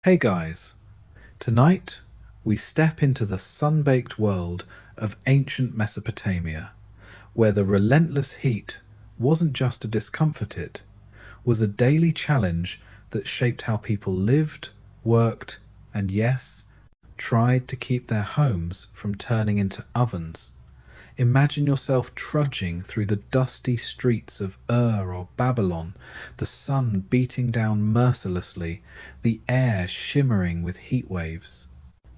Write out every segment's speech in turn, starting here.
Hey guys, tonight we step into the sun-baked world of ancient Mesopotamia, where the relentless heat wasn't just a discomfort, it was a daily challenge that shaped how people lived, worked, and yes, tried to keep their homes from turning into ovens. Imagine yourself trudging through the dusty streets of Ur or Babylon, the sun beating down mercilessly, the air shimmering with heat waves.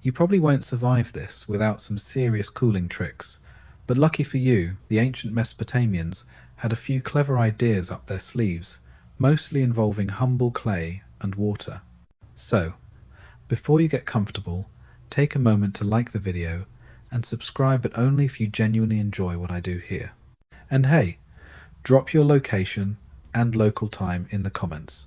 You probably won't survive this without some serious cooling tricks, but lucky for you, the ancient Mesopotamians had a few clever ideas up their sleeves, mostly involving humble clay and water. So, before you get comfortable, take a moment to like the video and subscribe, but only if you genuinely enjoy what I do here. And hey, drop your location and local time in the comments.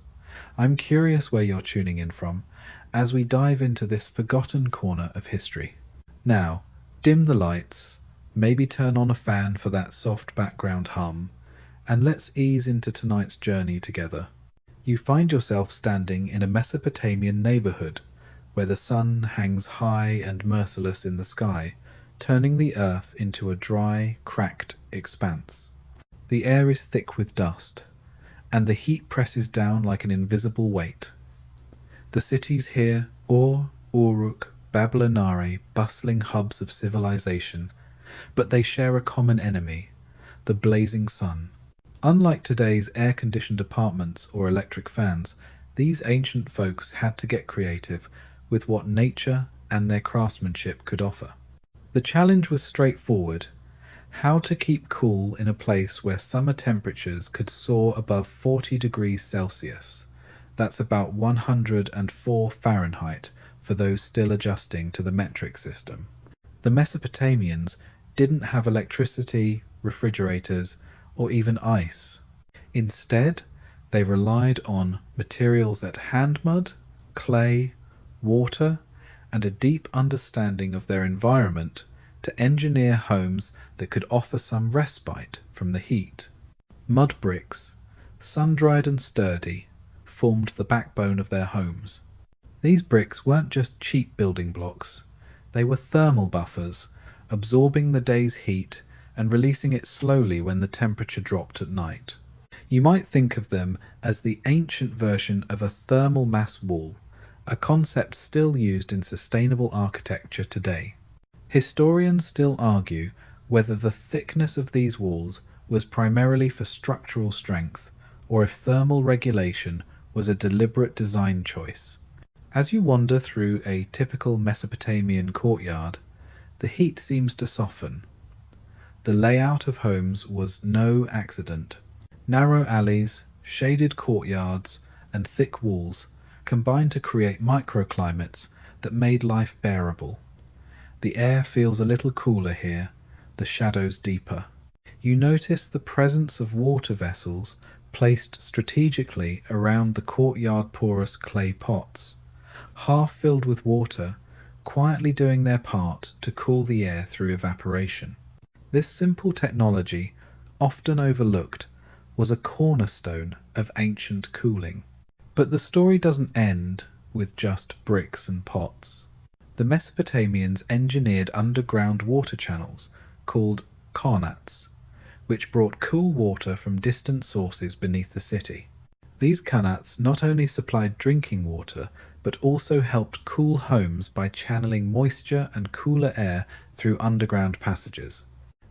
I'm curious where you're tuning in from as we dive into this forgotten corner of history. Now, dim the lights, maybe turn on a fan for that soft background hum, and let's ease into tonight's journey together. You find yourself standing in a Mesopotamian neighborhood where the sun hangs high and merciless in the sky, turning the earth into a dry, cracked expanse. The air is thick with dust, and the heat presses down like an invisible weight. The cities here, Ur, Uruk, Babylonare, bustling hubs of civilization, but they share a common enemy, the blazing sun. Unlike today's air-conditioned apartments or electric fans, these ancient folks had to get creative with what nature and their craftsmanship could offer. The challenge was straightforward: how to keep cool in a place where summer temperatures could soar above 40 degrees Celsius. That's about 104 Fahrenheit for those still adjusting to the metric system. The Mesopotamians didn't have electricity, refrigerators, or even ice. Instead, they relied on materials that hand mud, clay, water, and a deep understanding of their environment to engineer homes that could offer some respite from the heat. Mud bricks, sun-dried and sturdy, formed the backbone of their homes. These bricks weren't just cheap building blocks, they were thermal buffers, absorbing the day's heat and releasing it slowly when the temperature dropped at night. You might think of them as the ancient version of a thermal mass wall, a concept still used in sustainable architecture today. Historians still argue whether the thickness of these walls was primarily for structural strength, or if thermal regulation was a deliberate design choice. As you wander through a typical Mesopotamian courtyard, the heat seems to soften. The layout of homes was no accident. Narrow alleys, shaded courtyards, and thick walls combined to create microclimates that made life bearable. The air feels a little cooler here, the shadows deeper. You notice the presence of water vessels placed strategically around the courtyard porous clay pots, half filled with water, quietly doing their part to cool the air through evaporation. This simple technology, often overlooked, was a cornerstone of ancient cooling. But the story doesn't end with just bricks and pots. The Mesopotamians engineered underground water channels called qanats, which brought cool water from distant sources beneath the city. These qanats not only supplied drinking water, but also helped cool homes by channeling moisture and cooler air through underground passages.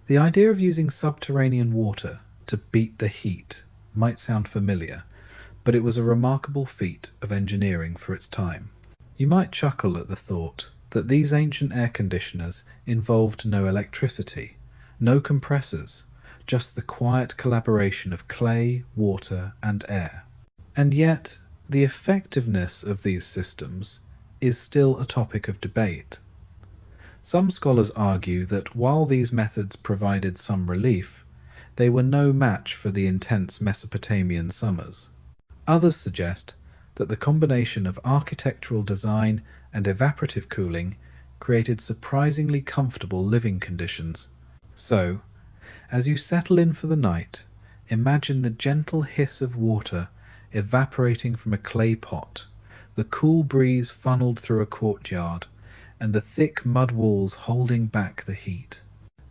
The idea of using subterranean water to beat the heat might sound familiar, but it was a remarkable feat of engineering for its time. You might chuckle at the thought that these ancient air conditioners involved no electricity, no compressors, just the quiet collaboration of clay, water, and air. And yet, the effectiveness of these systems is still a topic of debate. Some scholars argue that while these methods provided some relief, they were no match for the intense Mesopotamian summers. Others suggest that the combination of architectural design and evaporative cooling created surprisingly comfortable living conditions. So, as you settle in for the night, imagine the gentle hiss of water evaporating from a clay pot, the cool breeze funneled through a courtyard, and the thick mud walls holding back the heat.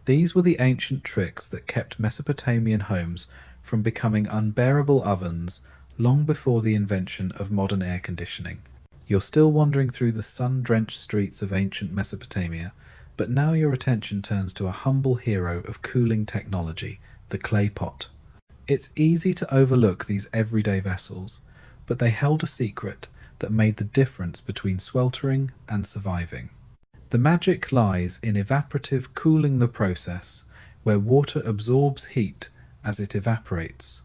These were the ancient tricks that kept Mesopotamian homes from becoming unbearable ovens long before the invention of modern air conditioning. You're still wandering through the sun-drenched streets of ancient Mesopotamia, but now your attention turns to a humble hero of cooling technology, the clay pot. It's easy to overlook these everyday vessels, but they held a secret that made the difference between sweltering and surviving. The magic lies in evaporative cooling, the process where water absorbs heat as it evaporates,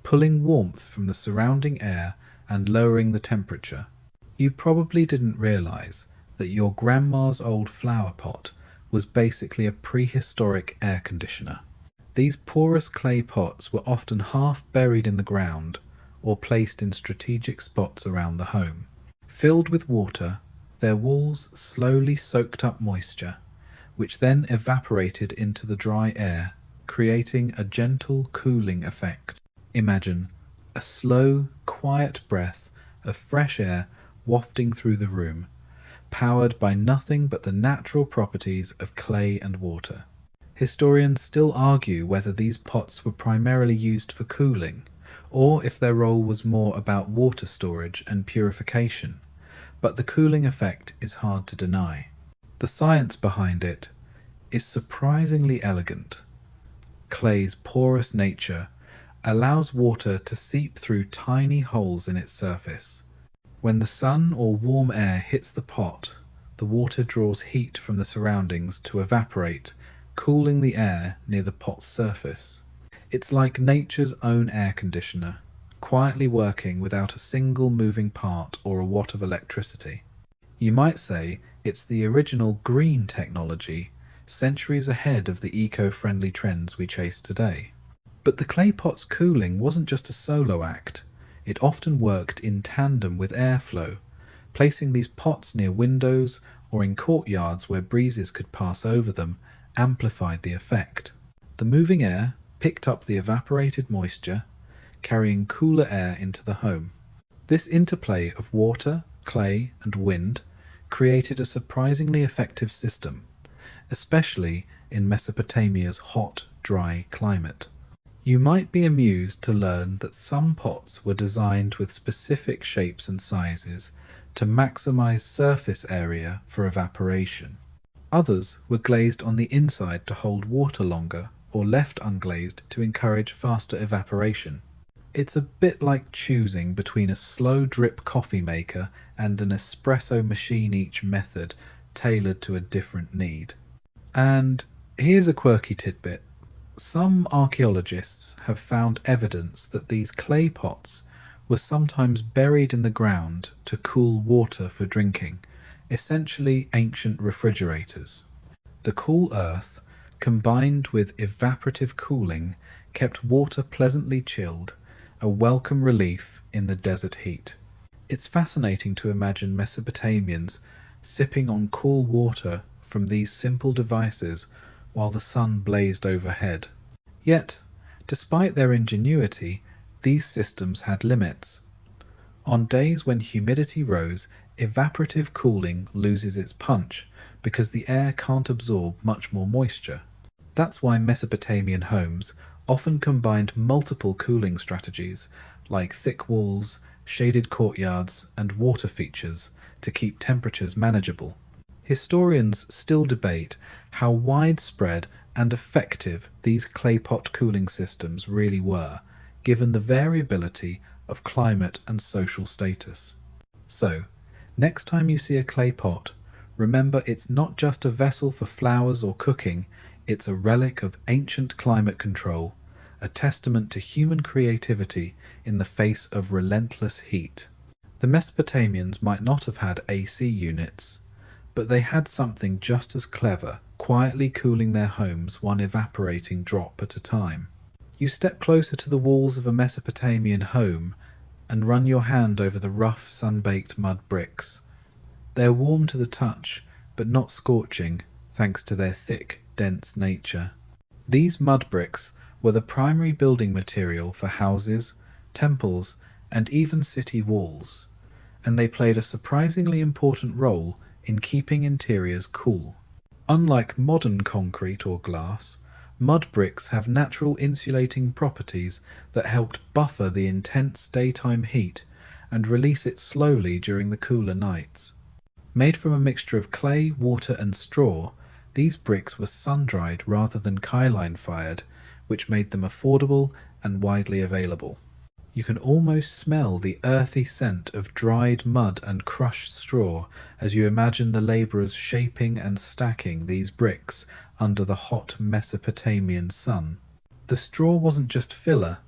pulling warmth from the surrounding air and lowering the temperature. You probably didn't realize that your grandma's old flower pot was basically a prehistoric air conditioner. These porous clay pots were often half buried in the ground or placed in strategic spots around the home. Filled with water, their walls slowly soaked up moisture, which then evaporated into the dry air, creating a gentle cooling effect. Imagine a slow, quiet breath of fresh air wafting through the room, powered by nothing but the natural properties of clay and water. Historians still argue whether these pots were primarily used for cooling, or if their role was more about water storage and purification, but the cooling effect is hard to deny. The science behind it is surprisingly elegant. Clay's porous nature allows water to seep through tiny holes in its surface. When the sun or warm air hits the pot, the water draws heat from the surroundings to evaporate, cooling the air near the pot's surface. It's like nature's own air conditioner, quietly working without a single moving part or a watt of electricity. You might say it's the original green technology, centuries ahead of the eco-friendly trends we chase today. But the clay pot's cooling wasn't just a solo act. It often worked in tandem with airflow. Placing these pots near windows or in courtyards where breezes could pass over them amplified the effect. The moving air picked up the evaporated moisture, carrying cooler air into the home. This interplay of water, clay, and wind created a surprisingly effective system, especially in Mesopotamia's hot, dry climate. You might be amused to learn that some pots were designed with specific shapes and sizes to maximize surface area for evaporation. Others were glazed on the inside to hold water longer, or left unglazed to encourage faster evaporation. It's a bit like choosing between a slow drip coffee maker and an espresso machine, each method tailored to a different need. And here's a quirky tidbit. Some archaeologists have found evidence that these clay pots were sometimes buried in the ground to cool water for drinking, essentially ancient refrigerators. The cool earth, combined with evaporative cooling, kept water pleasantly chilled, a welcome relief in the desert heat. It's fascinating to imagine Mesopotamians sipping on cool water from these simple devices while the sun blazed overhead. Yet, despite their ingenuity, these systems had limits. On days when humidity rose, evaporative cooling loses its punch because the air can't absorb much more moisture. That's why Mesopotamian homes often combined multiple cooling strategies, like thick walls, shaded courtyards, and water features to keep temperatures manageable. Historians still debate how widespread and effective these clay pot cooling systems really were, given the variability of climate and social status. So, next time you see a clay pot, remember it's not just a vessel for flowers or cooking, it's a relic of ancient climate control, a testament to human creativity in the face of relentless heat. The Mesopotamians might not have had AC units, but they had something just as clever, quietly cooling their homes one evaporating drop at a time. You step closer to the walls of a Mesopotamian home and run your hand over the rough, sun-baked mud bricks. They're warm to the touch, but not scorching, thanks to their thick, dense nature. These mud bricks were the primary building material for houses, temples, and even city walls. and they played a surprisingly important role in keeping interiors cool. Unlike modern concrete or glass, mud bricks have natural insulating properties that helped buffer the intense daytime heat and release it slowly during the cooler nights. Made from a mixture of clay, water, and straw, these bricks were sun-dried rather than kye-line-fired, which made them affordable and widely available. You can almost smell the earthy scent of dried mud and crushed straw as you imagine the labourers shaping and stacking these bricks under the hot Mesopotamian sun. The straw wasn't just filler,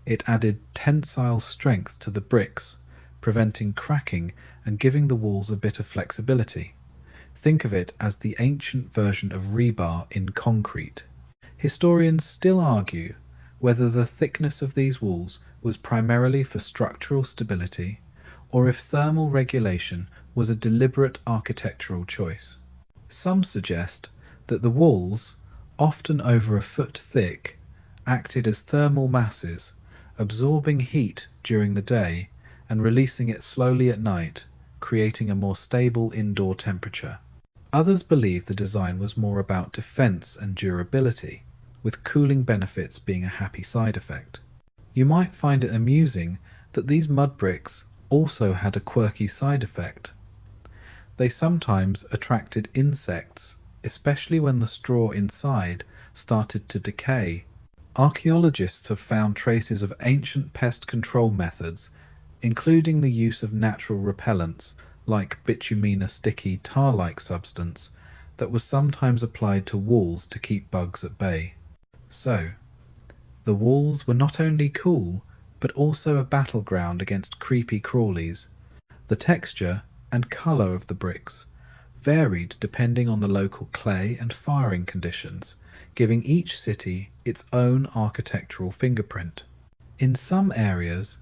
it added tensile strength to the bricks, preventing cracking and giving the walls a bit of flexibility. Think of it as the ancient version of rebar in concrete. Historians still argue whether the thickness of these walls was primarily for structural stability, or if thermal regulation was a deliberate architectural choice. Some suggest that the walls, often over a foot thick, acted as thermal masses, absorbing heat during the day and releasing it slowly at night, creating a more stable indoor temperature. Others believe the design was more about defense and durability, with cooling benefits being a happy side effect. You might find it amusing that these mud bricks also had a quirky side effect. They sometimes attracted insects, especially when the straw inside started to decay. Archaeologists have found traces of ancient pest control methods, including the use of natural repellents like bituminous sticky tar-like substance that was sometimes applied to walls to keep bugs at bay. So, the walls were not only cool, but also a battleground against creepy crawlies. The texture and colour of the bricks varied depending on the local clay and firing conditions, giving each city its own architectural fingerprint. In some areas,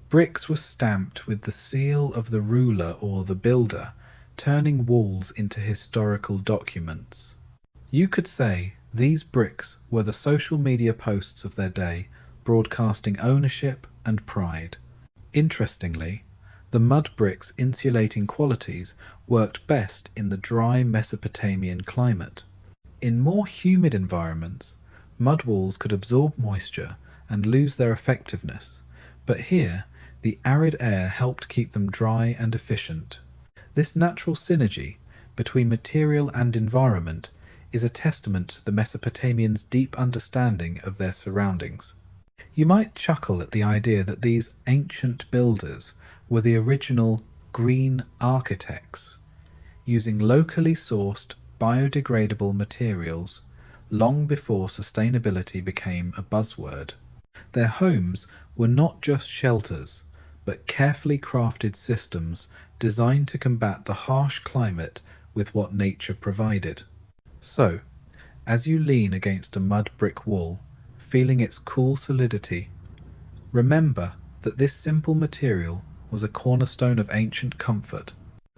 bricks were stamped with the seal of the ruler or the builder, turning walls into historical documents. You could say these bricks were the social media posts of their day, broadcasting ownership and pride. Interestingly, the mud bricks' insulating qualities worked best in the dry Mesopotamian climate. In more humid environments, mud walls could absorb moisture and lose their effectiveness, but here, the arid air helped keep them dry and efficient. This natural synergy between material and environment is a testament to the Mesopotamians' deep understanding of their surroundings. You might chuckle at the idea that these ancient builders were the original green architects, using locally sourced biodegradable materials long before sustainability became a buzzword. Their homes were not just shelters, but carefully crafted systems designed to combat the harsh climate with what nature provided. So, as you lean against a mud brick wall, feeling its cool solidity, remember that this simple material was a cornerstone of ancient comfort,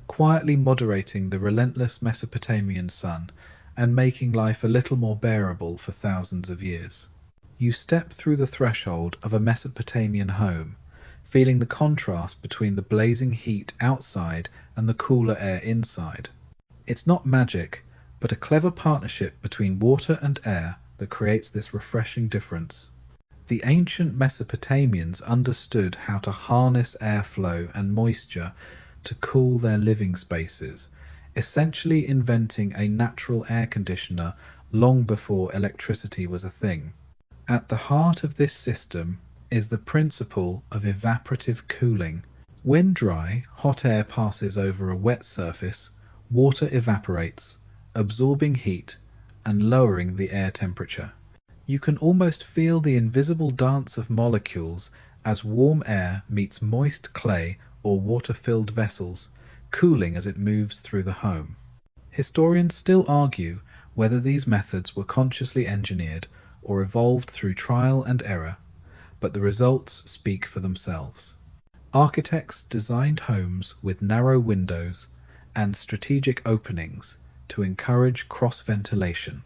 quietly moderating the relentless Mesopotamian sun and making life a little more bearable for thousands of years. You step through the threshold of a Mesopotamian home, feeling the contrast between the blazing heat outside and the cooler air inside. It's not magic, but a clever partnership between water and air that creates this refreshing difference. The ancient Mesopotamians understood how to harness airflow and moisture to cool their living spaces, essentially inventing a natural air conditioner long before electricity was a thing. At the heart of this system is the principle of evaporative cooling. When dry, hot air passes over a wet surface, water evaporates, absorbing heat and lowering the air temperature. You can almost feel the invisible dance of molecules as warm air meets moist clay or water-filled vessels, cooling as it moves through the home. Historians still argue whether these methods were consciously engineered or evolved through trial and error, but the results speak for themselves. Architects designed homes with narrow windows and strategic openings to encourage cross-ventilation.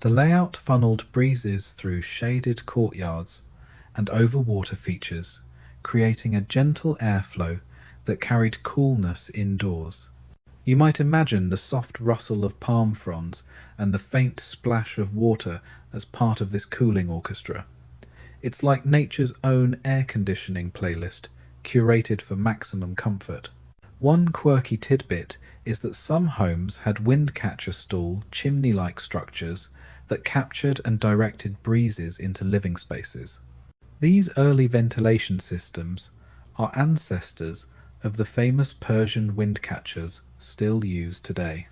The layout funneled breezes through shaded courtyards and over water features, creating a gentle airflow that carried coolness indoors. You might imagine the soft rustle of palm fronds and the faint splash of water as part of this cooling orchestra. It's like nature's own air conditioning playlist, curated for maximum comfort. One quirky tidbit is that some homes had wind catcher stall, chimney-like structures that captured and directed breezes into living spaces. These early ventilation systems are ancestors of the famous Persian wind catchers still used today.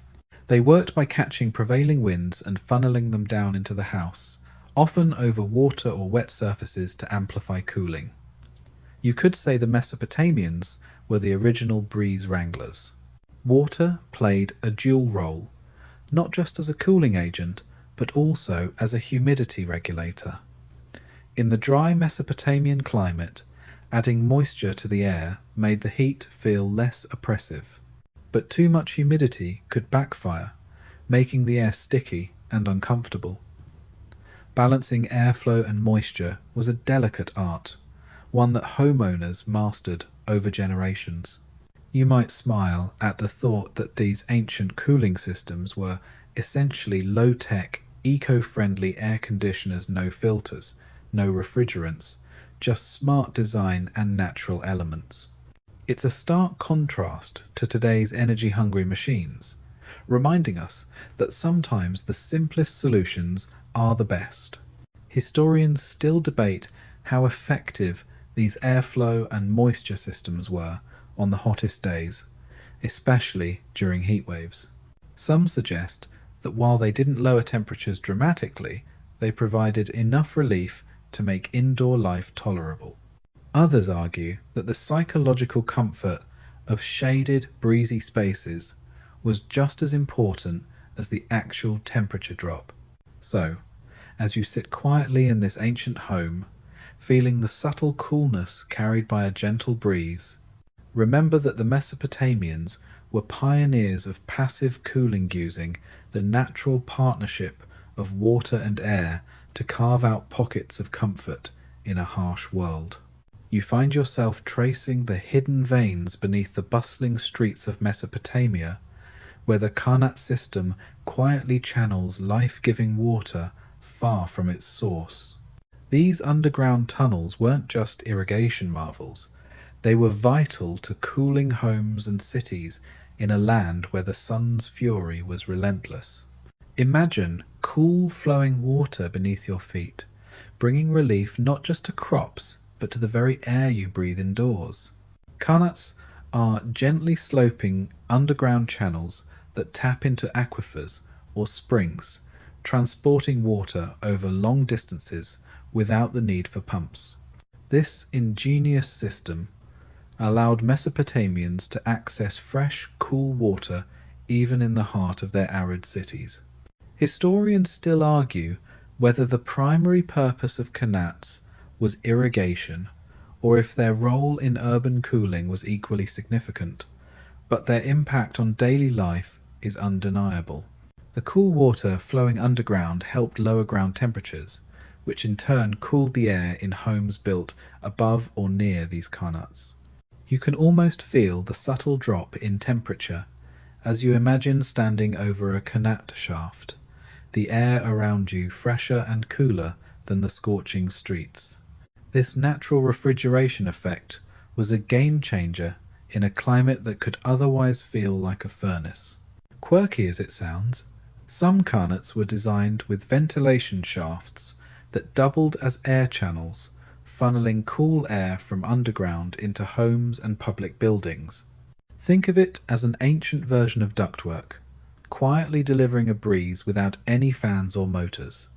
They worked by catching prevailing winds and funneling them down into the house, often over water or wet surfaces to amplify cooling. You could say the Mesopotamians were the original breeze wranglers. Water played a dual role, not just as a cooling agent, but also as a humidity regulator. In the dry Mesopotamian climate, adding moisture to the air made the heat feel less oppressive. But too much humidity could backfire, making the air sticky and uncomfortable. Balancing airflow and moisture was a delicate art, one that homeowners mastered over generations. You might smile at the thought that these ancient cooling systems were essentially low-tech, eco-friendly air conditioners, no filters, no refrigerants, just smart design and natural elements. It's a stark contrast to today's energy-hungry machines, reminding us that sometimes the simplest solutions are the best. Historians still debate how effective these airflow and moisture systems were on the hottest days, especially during heat waves. Some suggest that while they didn't lower temperatures dramatically, they provided enough relief to make indoor life tolerable. Others argue that the psychological comfort of shaded, breezy spaces was just as important as the actual temperature drop. So, as you sit quietly in this ancient home, feeling the subtle coolness carried by a gentle breeze, remember that the Mesopotamians were pioneers of passive cooling, using the natural partnership of water and air to carve out pockets of comfort in a harsh world. You find yourself tracing the hidden veins beneath the bustling streets of Mesopotamia, where the Karnat system quietly channels life-giving water far from its source. These underground tunnels weren't just irrigation marvels, they were vital to cooling homes and cities in a land where the sun's fury was relentless. Imagine cool flowing water beneath your feet, bringing relief not just to crops, but to the very air you breathe indoors. Karnats are gently sloping underground channels that tap into aquifers or springs, transporting water over long distances without the need for pumps. This ingenious system allowed Mesopotamians to access fresh, cool water even in the heart of their arid cities. Historians still argue whether the primary purpose of Karnats was irrigation, or if their role in urban cooling was equally significant, but their impact on daily life is undeniable. The cool water flowing underground helped lower ground temperatures, which in turn cooled the air in homes built above or near these Karnats. You can almost feel the subtle drop in temperature as you imagine standing over a Karnat shaft, the air around you fresher and cooler than the scorching streets. This natural refrigeration effect was a game changer in a climate that could otherwise feel like a furnace. Quirky as it sounds, some Karnats were designed with ventilation shafts that doubled as air channels, funneling cool air from underground into homes and public buildings. Think of it as an ancient version of ductwork, quietly delivering a breeze without any fans or motors.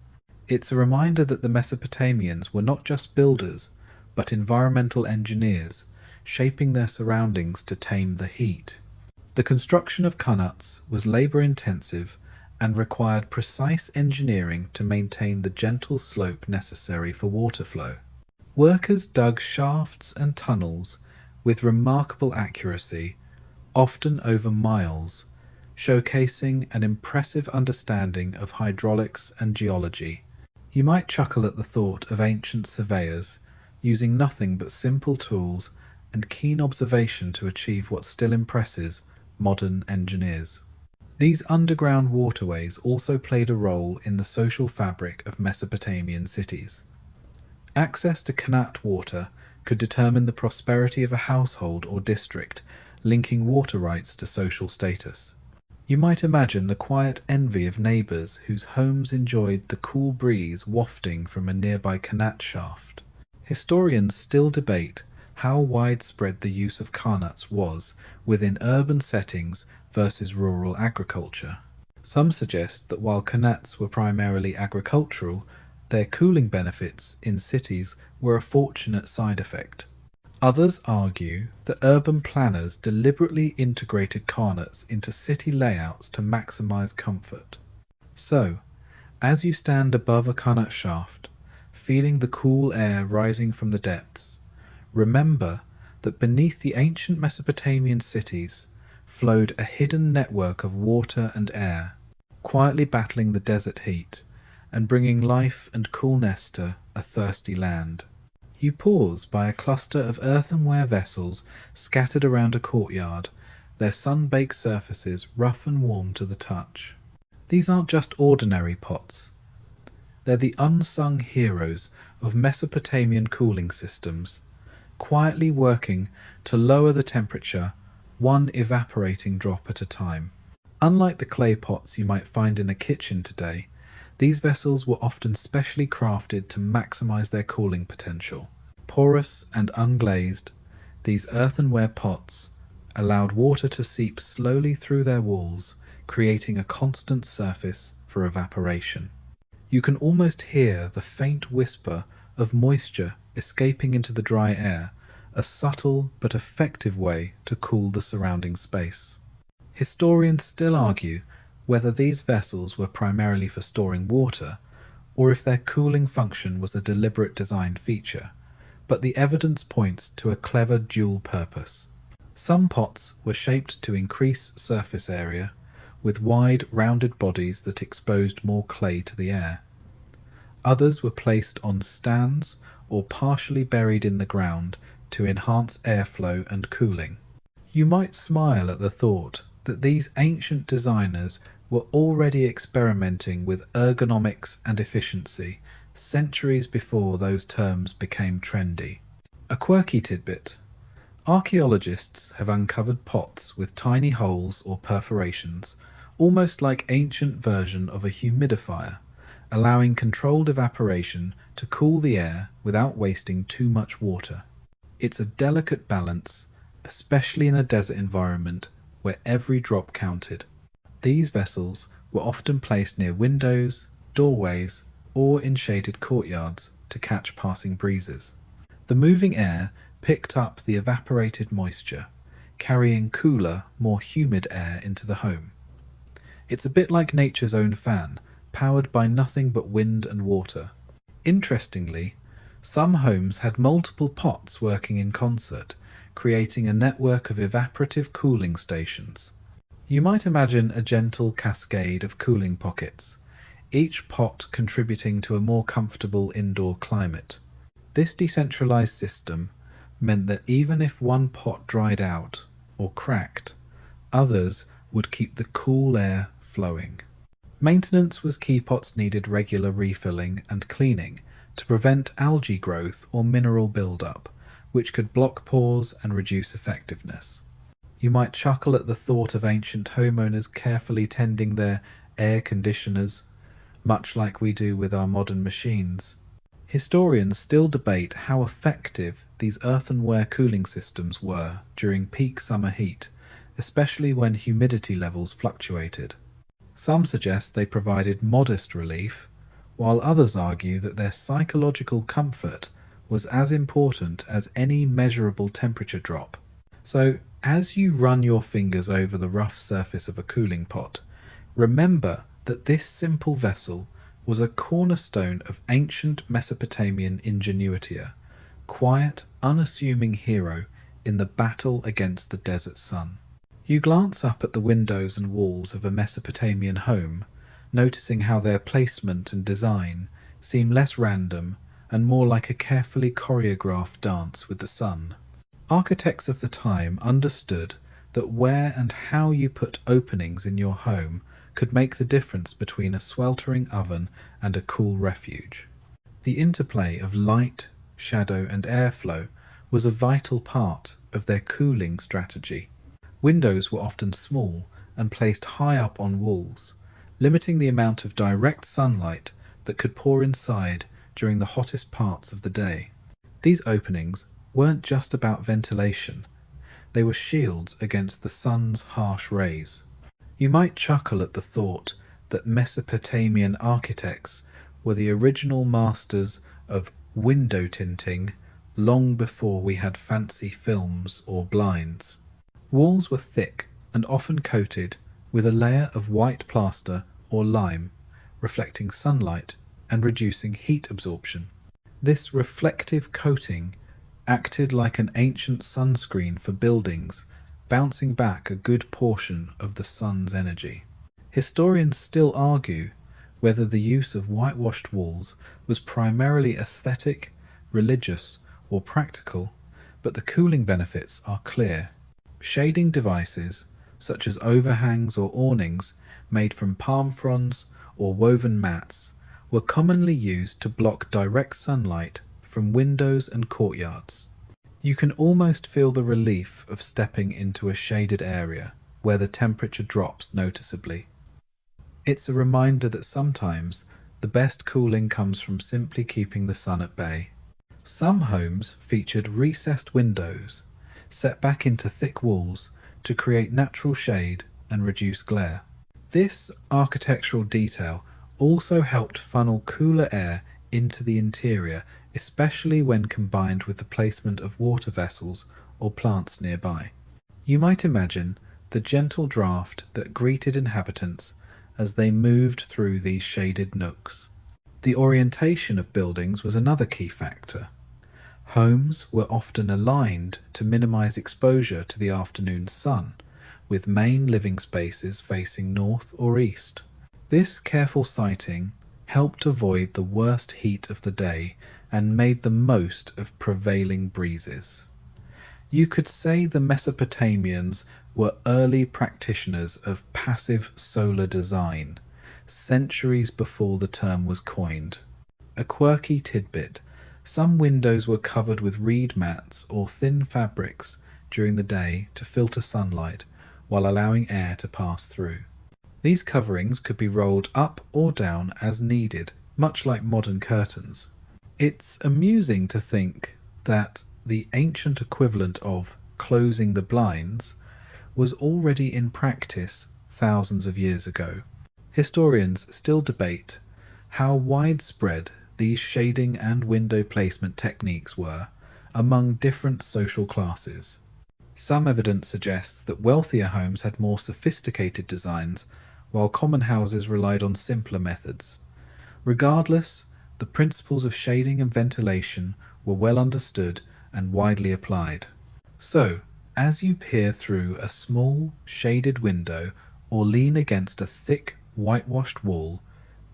It's a reminder that the Mesopotamians were not just builders, but environmental engineers, shaping their surroundings to tame the heat. The construction of Karnats was labor-intensive and required precise engineering to maintain the gentle slope necessary for water flow. Workers dug shafts and tunnels with remarkable accuracy, often over miles, showcasing an impressive understanding of hydraulics and geology. You might chuckle at the thought of ancient surveyors using nothing but simple tools and keen observation to achieve what still impresses modern engineers. These underground waterways also played a role in the social fabric of Mesopotamian cities. Access to Qanat water could determine the prosperity of a household or district, linking water rights to social status. You might imagine the quiet envy of neighbours whose homes enjoyed the cool breeze wafting from a nearby Qanat shaft. Historians still debate how widespread the use of Qanats was within urban settings versus rural agriculture. Some suggest that while Qanats were primarily agricultural, their cooling benefits in cities were a fortunate side effect. Others argue that urban planners deliberately integrated Qanats into city layouts to maximize comfort. So, as you stand above a Qanat shaft, feeling the cool air rising from the depths, remember that beneath the ancient Mesopotamian cities flowed a hidden network of water and air, quietly battling the desert heat and bringing life and coolness to a thirsty land. You pause by a cluster of earthenware vessels scattered around a courtyard, their sun-baked surfaces rough and warm to the touch. These aren't just ordinary pots. They're the unsung heroes of Mesopotamian cooling systems, quietly working to lower the temperature, one evaporating drop at a time. Unlike the clay pots you might find in a kitchen today, these vessels were often specially crafted to maximize their cooling potential. Porous and unglazed, these earthenware pots allowed water to seep slowly through their walls, creating a constant surface for evaporation. You can almost hear the faint whisper of moisture escaping into the dry air, a subtle but effective way to cool the surrounding space. Historians still argue whether these vessels were primarily for storing water, or if their cooling function was a deliberate design feature, but the evidence points to a clever dual purpose. Some pots were shaped to increase surface area, with wide, rounded bodies that exposed more clay to the air. Others were placed on stands or partially buried in the ground to enhance airflow and cooling. You might smile at the thought that these ancient designers were already experimenting with ergonomics and efficiency centuries before those terms became trendy. A quirky tidbit: archaeologists have uncovered pots with tiny holes or perforations, almost like ancient version of a humidifier, allowing controlled evaporation to cool the air without wasting too much water. It's a delicate balance, especially in a desert environment where every drop counted. These vessels were often placed near windows, doorways, or in shaded courtyards to catch passing breezes. The moving air picked up the evaporated moisture, carrying cooler, more humid air into the home. It's a bit like nature's own fan, powered by nothing but wind and water. Interestingly, some homes had multiple pots working in concert, creating a network of evaporative cooling stations. You might imagine a gentle cascade of cooling pockets, each pot contributing to a more comfortable indoor climate. This decentralized system meant that even if one pot dried out or cracked, others would keep the cool air flowing. Maintenance was key. Pots needed regular refilling and cleaning to prevent algae growth or mineral buildup, which could block pores and reduce effectiveness. You might chuckle at the thought of ancient homeowners carefully tending their air conditioners, much like we do with our modern machines. Historians still debate how effective these earthenware cooling systems were during peak summer heat, especially when humidity levels fluctuated. Some suggest they provided modest relief, while others argue that their psychological comfort was as important as any measurable temperature drop. So, as you run your fingers over the rough surface of a cooling pot, remember that this simple vessel was a cornerstone of ancient Mesopotamian ingenuity, a quiet, unassuming hero in the battle against the desert sun. You glance up at the windows and walls of a Mesopotamian home, noticing how their placement and design seem less random and more like a carefully choreographed dance with the sun. Architects of the time understood that where and how you put openings in your home could make the difference between a sweltering oven and a cool refuge. The interplay of light, shadow, and airflow was a vital part of their cooling strategy. Windows were often small and placed high up on walls, limiting the amount of direct sunlight that could pour inside during the hottest parts of the day. These openings weren't just about ventilation, they were shields against the sun's harsh rays. You might chuckle at the thought that Mesopotamian architects were the original masters of window tinting long before we had fancy films or blinds. Walls were thick and often coated with a layer of white plaster or lime, reflecting sunlight and reducing heat absorption. This reflective coating acted like an ancient sunscreen for buildings, bouncing back a good portion of the sun's energy. Historians still argue whether the use of whitewashed walls was primarily aesthetic, religious, or practical, but the cooling benefits are clear. Shading devices, such as overhangs or awnings made from palm fronds or woven mats, were commonly used to block direct sunlight from windows and courtyards. You can almost feel the relief of stepping into a shaded area where the temperature drops noticeably. It's a reminder that sometimes the best cooling comes from simply keeping the sun at bay. Some homes featured recessed windows set back into thick walls to create natural shade and reduce glare. This architectural detail also helped funnel cooler air into the interior, especially when combined with the placement of water vessels or plants nearby. You might imagine the gentle draft that greeted inhabitants as they moved through these shaded nooks. The orientation of buildings was another key factor. Homes were often aligned to minimize exposure to the afternoon sun, with main living spaces facing north or east. This careful siting helped avoid the worst heat of the day and made the most of prevailing breezes. You could say the Mesopotamians were early practitioners of passive solar design, centuries before the term was coined. A quirky tidbit: some windows were covered with reed mats or thin fabrics during the day to filter sunlight while allowing air to pass through. These coverings could be rolled up or down as needed, much like modern curtains. It's amusing to think that the ancient equivalent of closing the blinds was already in practice thousands of years ago. Historians still debate how widespread these shading and window placement techniques were among different social classes. Some evidence suggests that wealthier homes had more sophisticated designs, while common houses relied on simpler methods. Regardless, the principles of shading and ventilation were well understood and widely applied. So, as you peer through a small, shaded window or lean against a thick, whitewashed wall,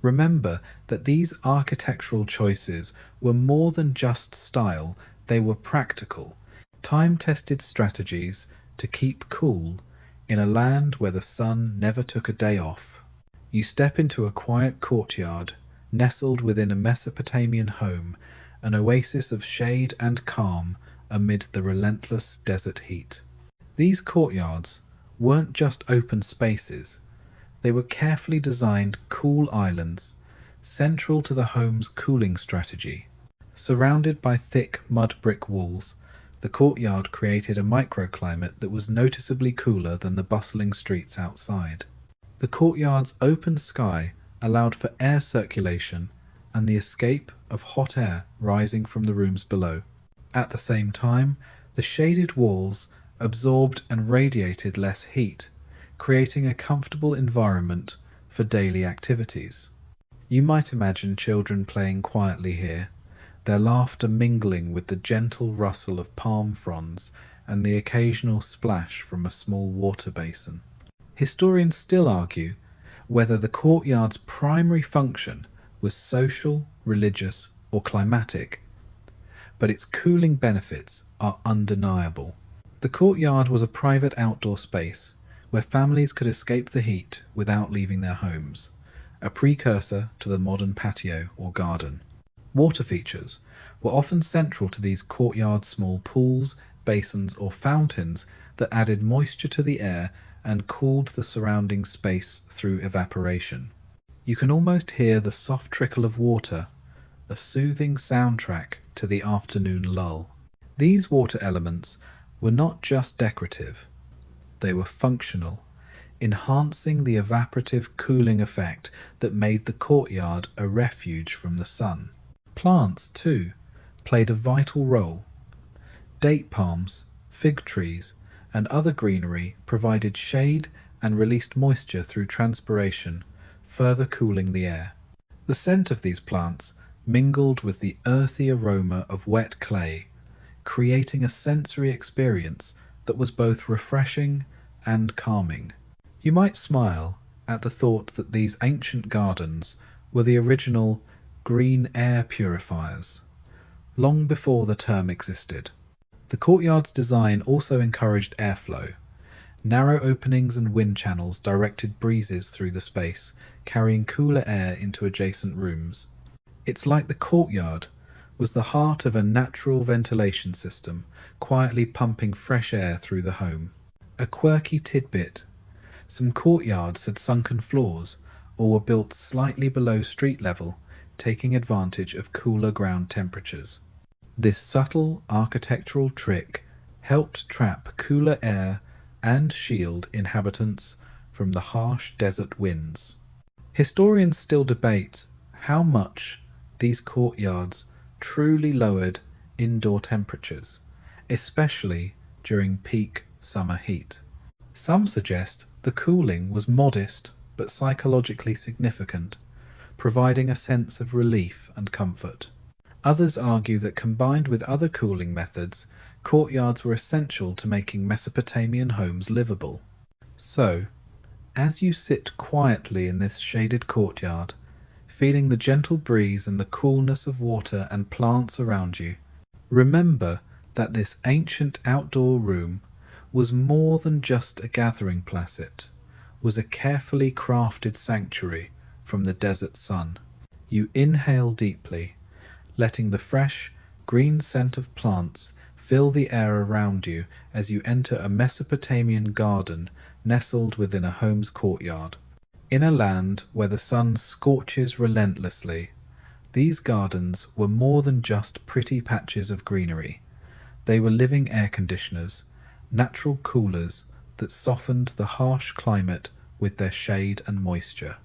remember that these architectural choices were more than just style, they were practical, time-tested strategies to keep cool in a land where the sun never took a day off. You step into a quiet courtyard, nestled within a Mesopotamian home, an oasis of shade and calm amid the relentless desert heat. These courtyards weren't just open spaces, they were carefully designed cool islands, central to the home's cooling strategy. Surrounded by thick mud brick walls, the courtyard created a microclimate that was noticeably cooler than the bustling streets outside. The courtyard's open sky allowed for air circulation and the escape of hot air rising from the rooms below. At the same time, the shaded walls absorbed and radiated less heat, creating a comfortable environment for daily activities. You might imagine children playing quietly here, their laughter mingling with the gentle rustle of palm fronds and the occasional splash from a small water basin. Historians still argue whether the courtyard's primary function was social, religious, or climatic, but its cooling benefits are undeniable. The courtyard was a private outdoor space where families could escape the heat without leaving their homes, a precursor to the modern patio or garden. Water features were often central to these courtyard small pools, basins or fountains that added moisture to the air and cooled the surrounding space through evaporation. You can almost hear the soft trickle of water, a soothing soundtrack to the afternoon lull. These water elements were not just decorative, they were functional, enhancing the evaporative cooling effect that made the courtyard a refuge from the sun. Plants, too, played a vital role. Date palms, fig trees, and other greenery provided shade and released moisture through transpiration, further cooling the air. The scent of these plants mingled with the earthy aroma of wet clay, creating a sensory experience that was both refreshing and calming. You might smile at the thought that these ancient gardens were the original green air purifiers, long before the term existed. The courtyard's design also encouraged airflow. Narrow openings and wind channels directed breezes through the space, carrying cooler air into adjacent rooms. It's like the courtyard was the heart of a natural ventilation system, quietly pumping fresh air through the home. A quirky tidbit: some courtyards had sunken floors or were built slightly below street level, taking advantage of cooler ground temperatures. This subtle architectural trick helped trap cooler air and shield inhabitants from the harsh desert winds. Historians still debate how much these courtyards truly lowered indoor temperatures, especially during peak summer heat. Some suggest the cooling was modest but psychologically significant, providing a sense of relief and comfort. Others argue that combined with other cooling methods, courtyards were essential to making Mesopotamian homes livable. So, as you sit quietly in this shaded courtyard, feeling the gentle breeze and the coolness of water and plants around you, remember that this ancient outdoor room was more than just a gathering place. It was a carefully crafted sanctuary from the desert sun. You inhale deeply, letting the fresh, green scent of plants fill the air around you as you enter a Mesopotamian garden nestled within a home's courtyard. In a land where the sun scorches relentlessly, these gardens were more than just pretty patches of greenery. They were living air conditioners, natural coolers that softened the harsh climate with their shade and moisture.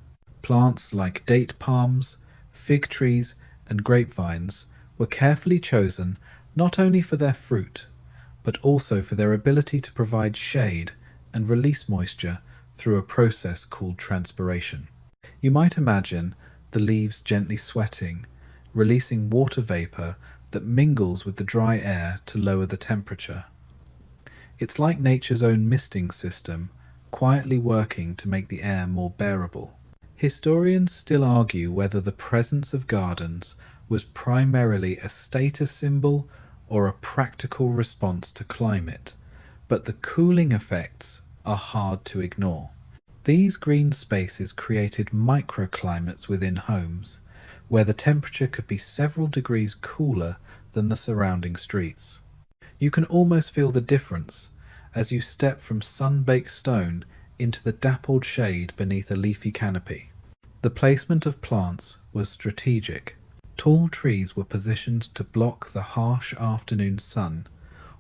Plants like date palms, fig trees, and grapevines were carefully chosen not only for their fruit, but also for their ability to provide shade and release moisture through a process called transpiration. You might imagine the leaves gently sweating, releasing water vapor that mingles with the dry air to lower the temperature. It's like nature's own misting system, quietly working to make the air more bearable. Historians still argue whether the presence of gardens was primarily a status symbol or a practical response to climate, but the cooling effects are hard to ignore. These green spaces created microclimates within homes, where the temperature could be several degrees cooler than the surrounding streets. You can almost feel the difference as you step from sun-baked stone into the dappled shade beneath a leafy canopy. The placement of plants was strategic. Tall trees were positioned to block the harsh afternoon sun,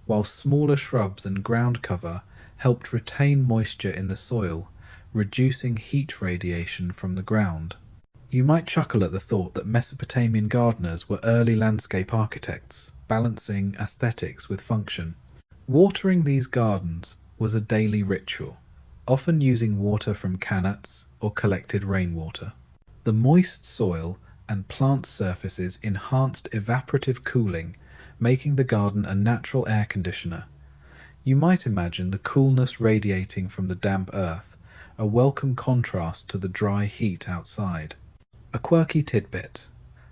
while smaller shrubs and ground cover helped retain moisture in the soil, reducing heat radiation from the ground. You might chuckle at the thought that Mesopotamian gardeners were early landscape architects, balancing aesthetics with function. Watering these gardens was a daily ritual, often using water from qanats or collected rainwater. The moist soil and plant surfaces enhanced evaporative cooling, making the garden a natural air conditioner. You might imagine the coolness radiating from the damp earth, a welcome contrast to the dry heat outside. A quirky tidbit: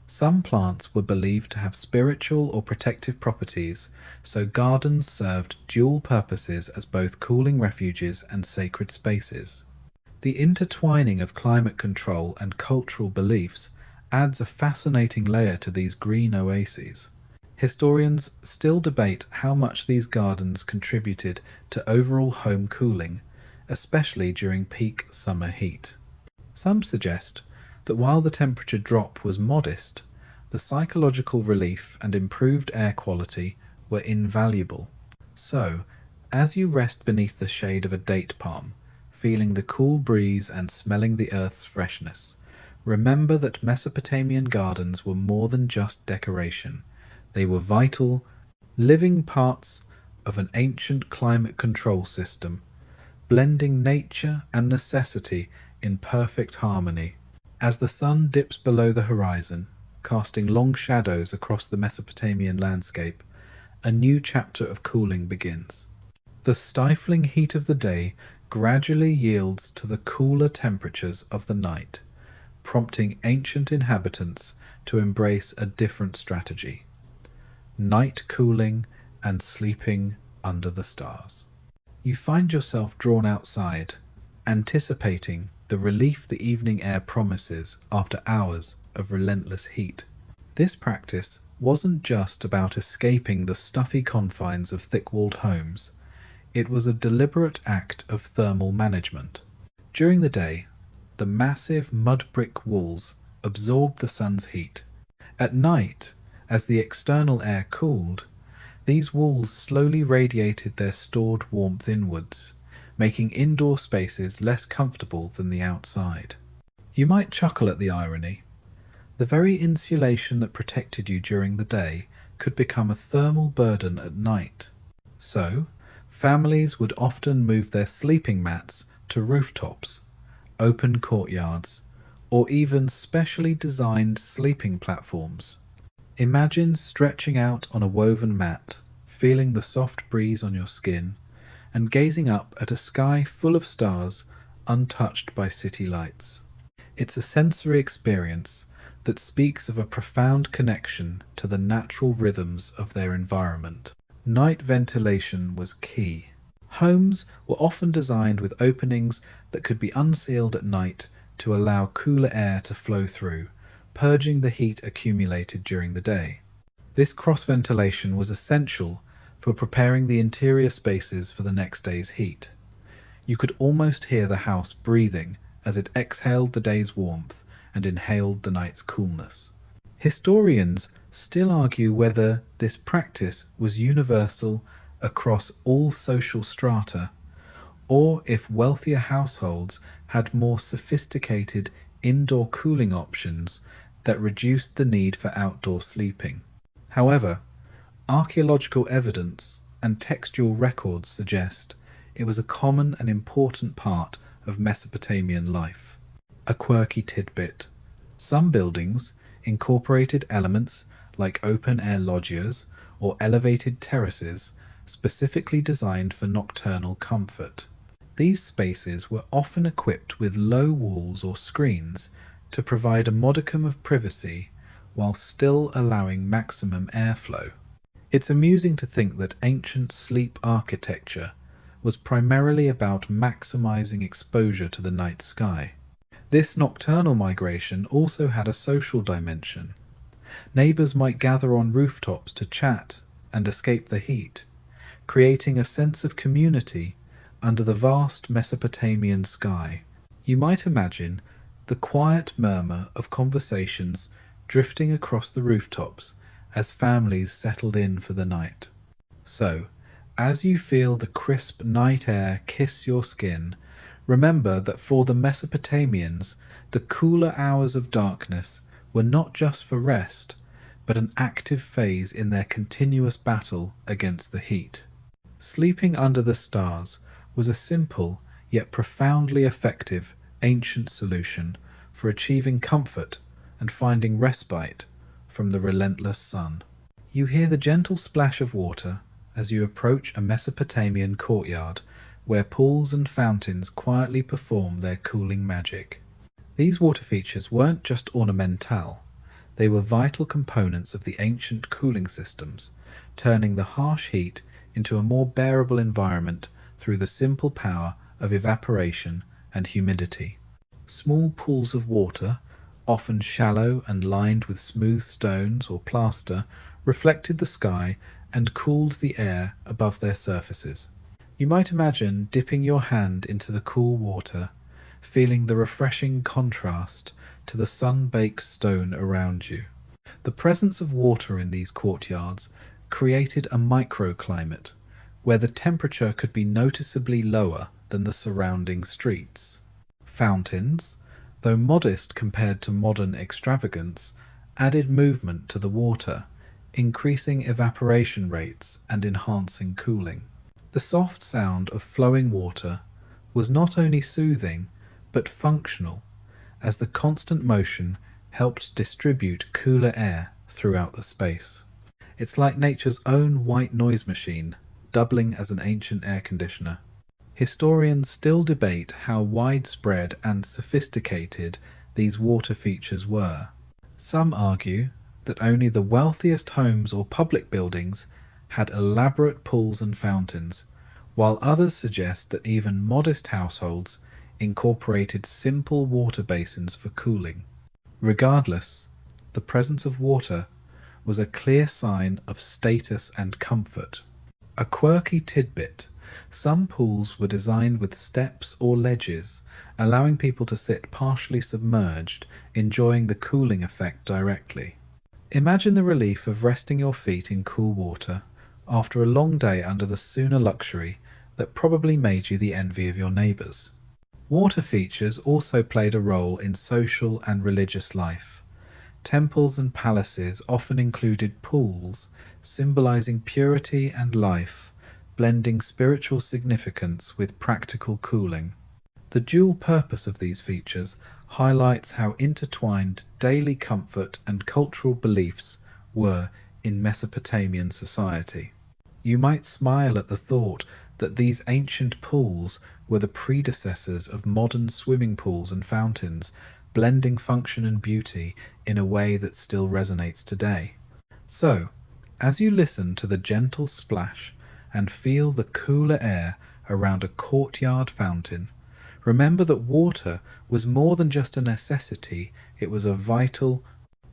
Some plants were believed to have spiritual or protective properties, so gardens served dual purposes as both cooling refuges and sacred spaces. The intertwining of climate control and cultural beliefs adds a fascinating layer to these green oases. Historians still debate how much these gardens contributed to overall home cooling, especially during peak summer heat. Some suggest that while the temperature drop was modest, the psychological relief and improved air quality were invaluable. So, as you rest beneath the shade of a date palm, feeling the cool breeze and smelling the earth's freshness, remember that Mesopotamian gardens were more than just decoration. They were vital, living parts of an ancient climate control system, blending nature and necessity in perfect harmony. As the sun dips below the horizon, casting long shadows across the Mesopotamian landscape, a new chapter of cooling begins. The stifling heat of the day gradually yields to the cooler temperatures of the night, prompting ancient inhabitants to embrace a different strategy: night cooling and sleeping under the stars. You find yourself drawn outside, anticipating the relief the evening air promises after hours of relentless heat. This practice wasn't just about escaping the stuffy confines of thick-walled homes. It was a deliberate act of thermal management. During the day, the massive mud brick walls absorbed the sun's heat. At night, as the external air cooled, these walls slowly radiated their stored warmth inwards, making indoor spaces less comfortable than the outside. You might chuckle at the irony. The very insulation that protected you during the day could become a thermal burden at night. So, families would often move their sleeping mats to rooftops, open courtyards, or even specially designed sleeping platforms. Imagine stretching out on a woven mat, feeling the soft breeze on your skin, and gazing up at a sky full of stars untouched by city lights. It's a sensory experience that speaks of a profound connection to the natural rhythms of their environment. Night ventilation was key. Homes were often designed with openings that could be unsealed at night to allow cooler air to flow through, purging the heat accumulated during the day. This cross-ventilation was essential for preparing the interior spaces for the next day's heat. You could almost hear the house breathing as it exhaled the day's warmth and inhaled the night's coolness. Historians still argue whether this practice was universal across all social strata, or if wealthier households had more sophisticated indoor cooling options that reduced the need for outdoor sleeping. However, archaeological evidence and textual records suggest it was a common and important part of Mesopotamian life. A quirky tidbit: some buildings incorporated elements like open-air loggias or elevated terraces specifically designed for nocturnal comfort. These spaces were often equipped with low walls or screens to provide a modicum of privacy while still allowing maximum airflow. It's amusing to think that ancient sleep architecture was primarily about maximizing exposure to the night sky. This nocturnal migration also had a social dimension. Neighbors might gather on rooftops to chat and escape the heat, creating a sense of community under the vast Mesopotamian sky. You might imagine the quiet murmur of conversations drifting across the rooftops as families settled in for the night. So, as you feel the crisp night air kiss your skin, remember that for the Mesopotamians, the cooler hours of darkness were not just for rest, but an active phase in their continuous battle against the heat. Sleeping under the stars was a simple yet profoundly effective ancient solution for achieving comfort and finding respite from the relentless sun. You hear the gentle splash of water as you approach a Mesopotamian courtyard where pools and fountains quietly perform their cooling magic. These water features weren't just ornamental, They were vital components of the ancient cooling systems, turning the harsh heat into a more bearable environment through the simple power of evaporation and humidity. Small pools of water, often shallow and lined with smooth stones or plaster, reflected the sky and cooled the air above their surfaces. You might imagine dipping your hand into the cool water, feeling the refreshing contrast to the sun-baked stone around you. The presence of water in these courtyards created a microclimate where the temperature could be noticeably lower than the surrounding streets. Fountains, though modest compared to modern extravagance, added movement to the water, increasing evaporation rates and enhancing cooling. The soft sound of flowing water was not only soothing but functional, as the constant motion helped distribute cooler air throughout the space. It's like nature's own white noise machine, doubling as an ancient air conditioner. Historians still debate how widespread and sophisticated these water features were. Some argue that only the wealthiest homes or public buildings had elaborate pools and fountains, while others suggest that even modest households incorporated simple water basins for cooling. Regardless, the presence of water was a clear sign of status and comfort. A quirky tidbit: some pools were designed with steps or ledges, allowing people to sit partially submerged, enjoying the cooling effect directly. Imagine the relief of resting your feet in cool water after a long day under the sauna luxury that probably made you the envy of your neighbours. Water features also played a role in social and religious life. Temples and palaces often included pools, symbolizing purity and life, blending spiritual significance with practical cooling. The dual purpose of these features highlights how intertwined daily comfort and cultural beliefs were in Mesopotamian society. You might smile at the thought that these ancient pools were the predecessors of modern swimming pools and fountains, blending function and beauty in a way that still resonates today. So, as you listen to the gentle splash and feel the cooler air around a courtyard fountain, remember that water was more than just a necessity. It was a vital,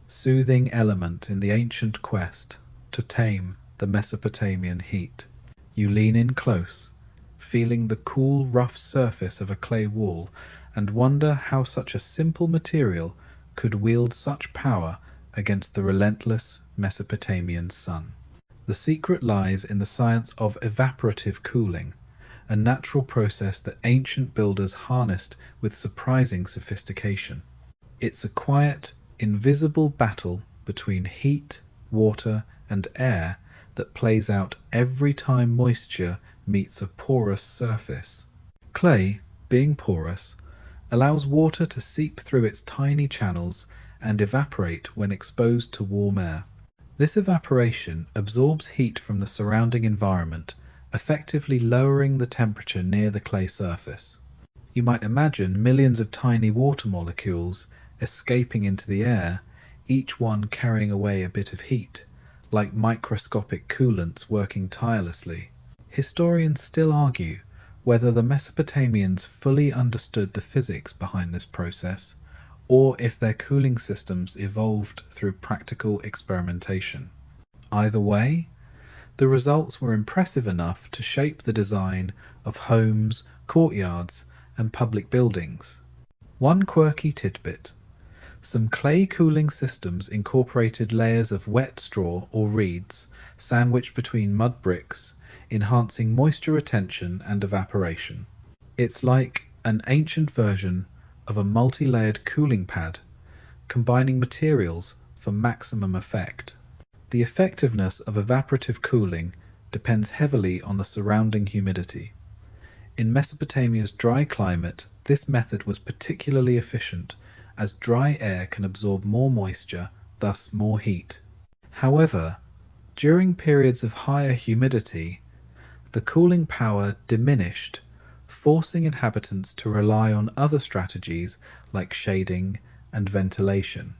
soothing element in the ancient quest to tame the Mesopotamian heat. You lean in close, feeling the cool, rough surface of a clay wall, and wonder how such a simple material could wield such power against the relentless Mesopotamian sun. The secret lies in the science of evaporative cooling, a natural process that ancient builders harnessed with surprising sophistication. It's a quiet, invisible battle between heat, water, and air that plays out every time moisture meets a porous surface. Clay, being porous, allows water to seep through its tiny channels and evaporate when exposed to warm air. This evaporation absorbs heat from the surrounding environment, effectively lowering the temperature near the clay surface. You might imagine millions of tiny water molecules escaping into the air, each one carrying away a bit of heat, like microscopic coolants working tirelessly. Historians still argue whether the Mesopotamians fully understood the physics behind this process, or if their cooling systems evolved through practical experimentation. Either way, the results were impressive enough to shape the design of homes, courtyards, and public buildings. One quirky tidbit: some clay cooling systems incorporated layers of wet straw or reeds sandwiched between mud bricks, enhancing moisture retention and evaporation. It's like an ancient version of a multi-layered cooling pad, combining materials for maximum effect. The effectiveness of evaporative cooling depends heavily on the surrounding humidity. In Mesopotamia's dry climate, this method was particularly efficient, as dry air can absorb more moisture, thus more heat. However, during periods of higher humidity, the cooling power diminished, forcing inhabitants to rely on other strategies like shading and ventilation.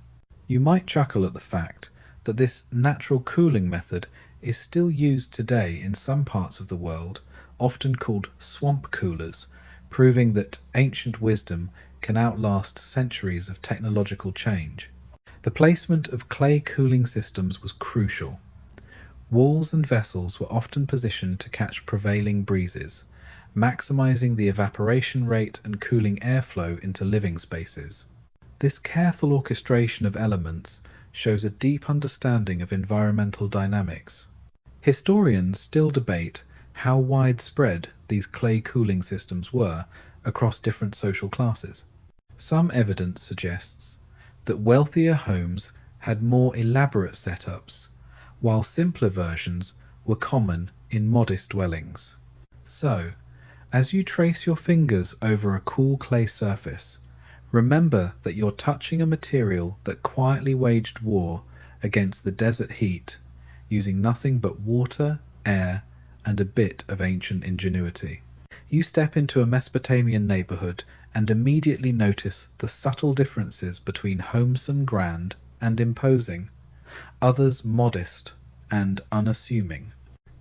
You might chuckle at the fact that this natural cooling method is still used today in some parts of the world, often called swamp coolers, proving that ancient wisdom can outlast centuries of technological change. The placement of clay cooling systems was crucial. Walls and vessels were often positioned to catch prevailing breezes, maximizing the evaporation rate and cooling airflow into living spaces. This careful orchestration of elements shows a deep understanding of environmental dynamics. Historians still debate how widespread these clay cooling systems were across different social classes. Some evidence suggests that wealthier homes had more elaborate setups, while simpler versions were common in modest dwellings. So, as you trace your fingers over a cool clay surface, remember that you're touching a material that quietly waged war against the desert heat, using nothing but water, air, and a bit of ancient ingenuity. You step into a Mesopotamian neighborhood and immediately notice the subtle differences between homes some grand and imposing, others modest and unassuming.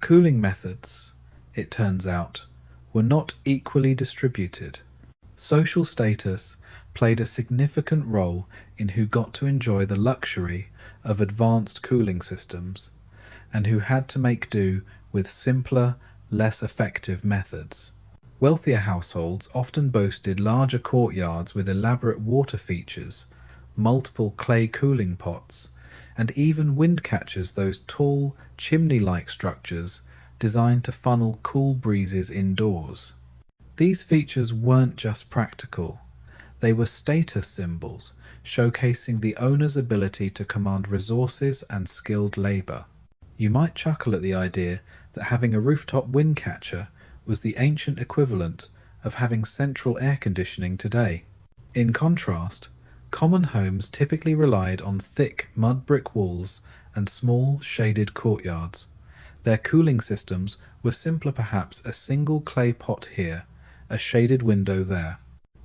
Cooling methods, it turns out, were not equally distributed. Social status played a significant role in who got to enjoy the luxury of advanced cooling systems and who had to make do with simpler, less effective methods. Wealthier households often boasted larger courtyards with elaborate water features, multiple clay cooling pots, and even wind catchers, those tall, chimney-like structures designed to funnel cool breezes indoors. These features weren't just practical, they were status symbols, showcasing the owner's ability to command resources and skilled labor. You might chuckle at the idea that having a rooftop wind catcher was the ancient equivalent of having central air conditioning today. In contrast, common homes typically relied on thick mud brick walls and small, shaded courtyards. Their cooling systems were simpler, perhaps a single clay pot here, a shaded window there.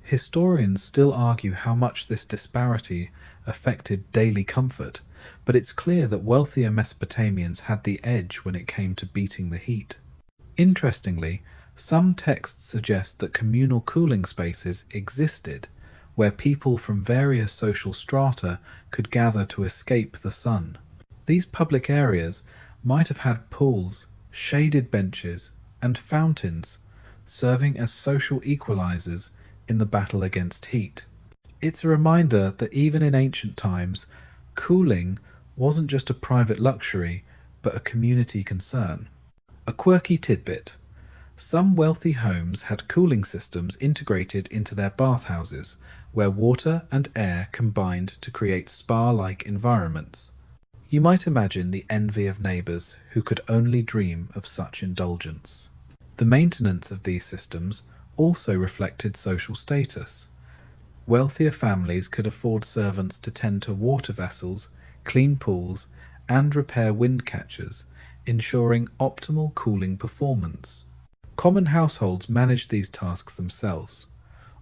Historians still argue how much this disparity affected daily comfort, but it's clear that wealthier Mesopotamians had the edge when it came to beating the heat. Interestingly, some texts suggest that communal cooling spaces existed, where people from various social strata could gather to escape the sun. These public areas might have had pools, shaded benches, and fountains, serving as social equalizers in the battle against heat. It's a reminder that even in ancient times, cooling wasn't just a private luxury, but a community concern. A quirky tidbit: some wealthy homes had cooling systems integrated into their bathhouses, where water and air combined to create spa-like environments. You might imagine the envy of neighbors who could only dream of such indulgence. The maintenance of these systems also reflected social status. Wealthier families could afford servants to tend to water vessels, clean pools, and repair wind catchers, ensuring optimal cooling performance. Common households managed these tasks themselves,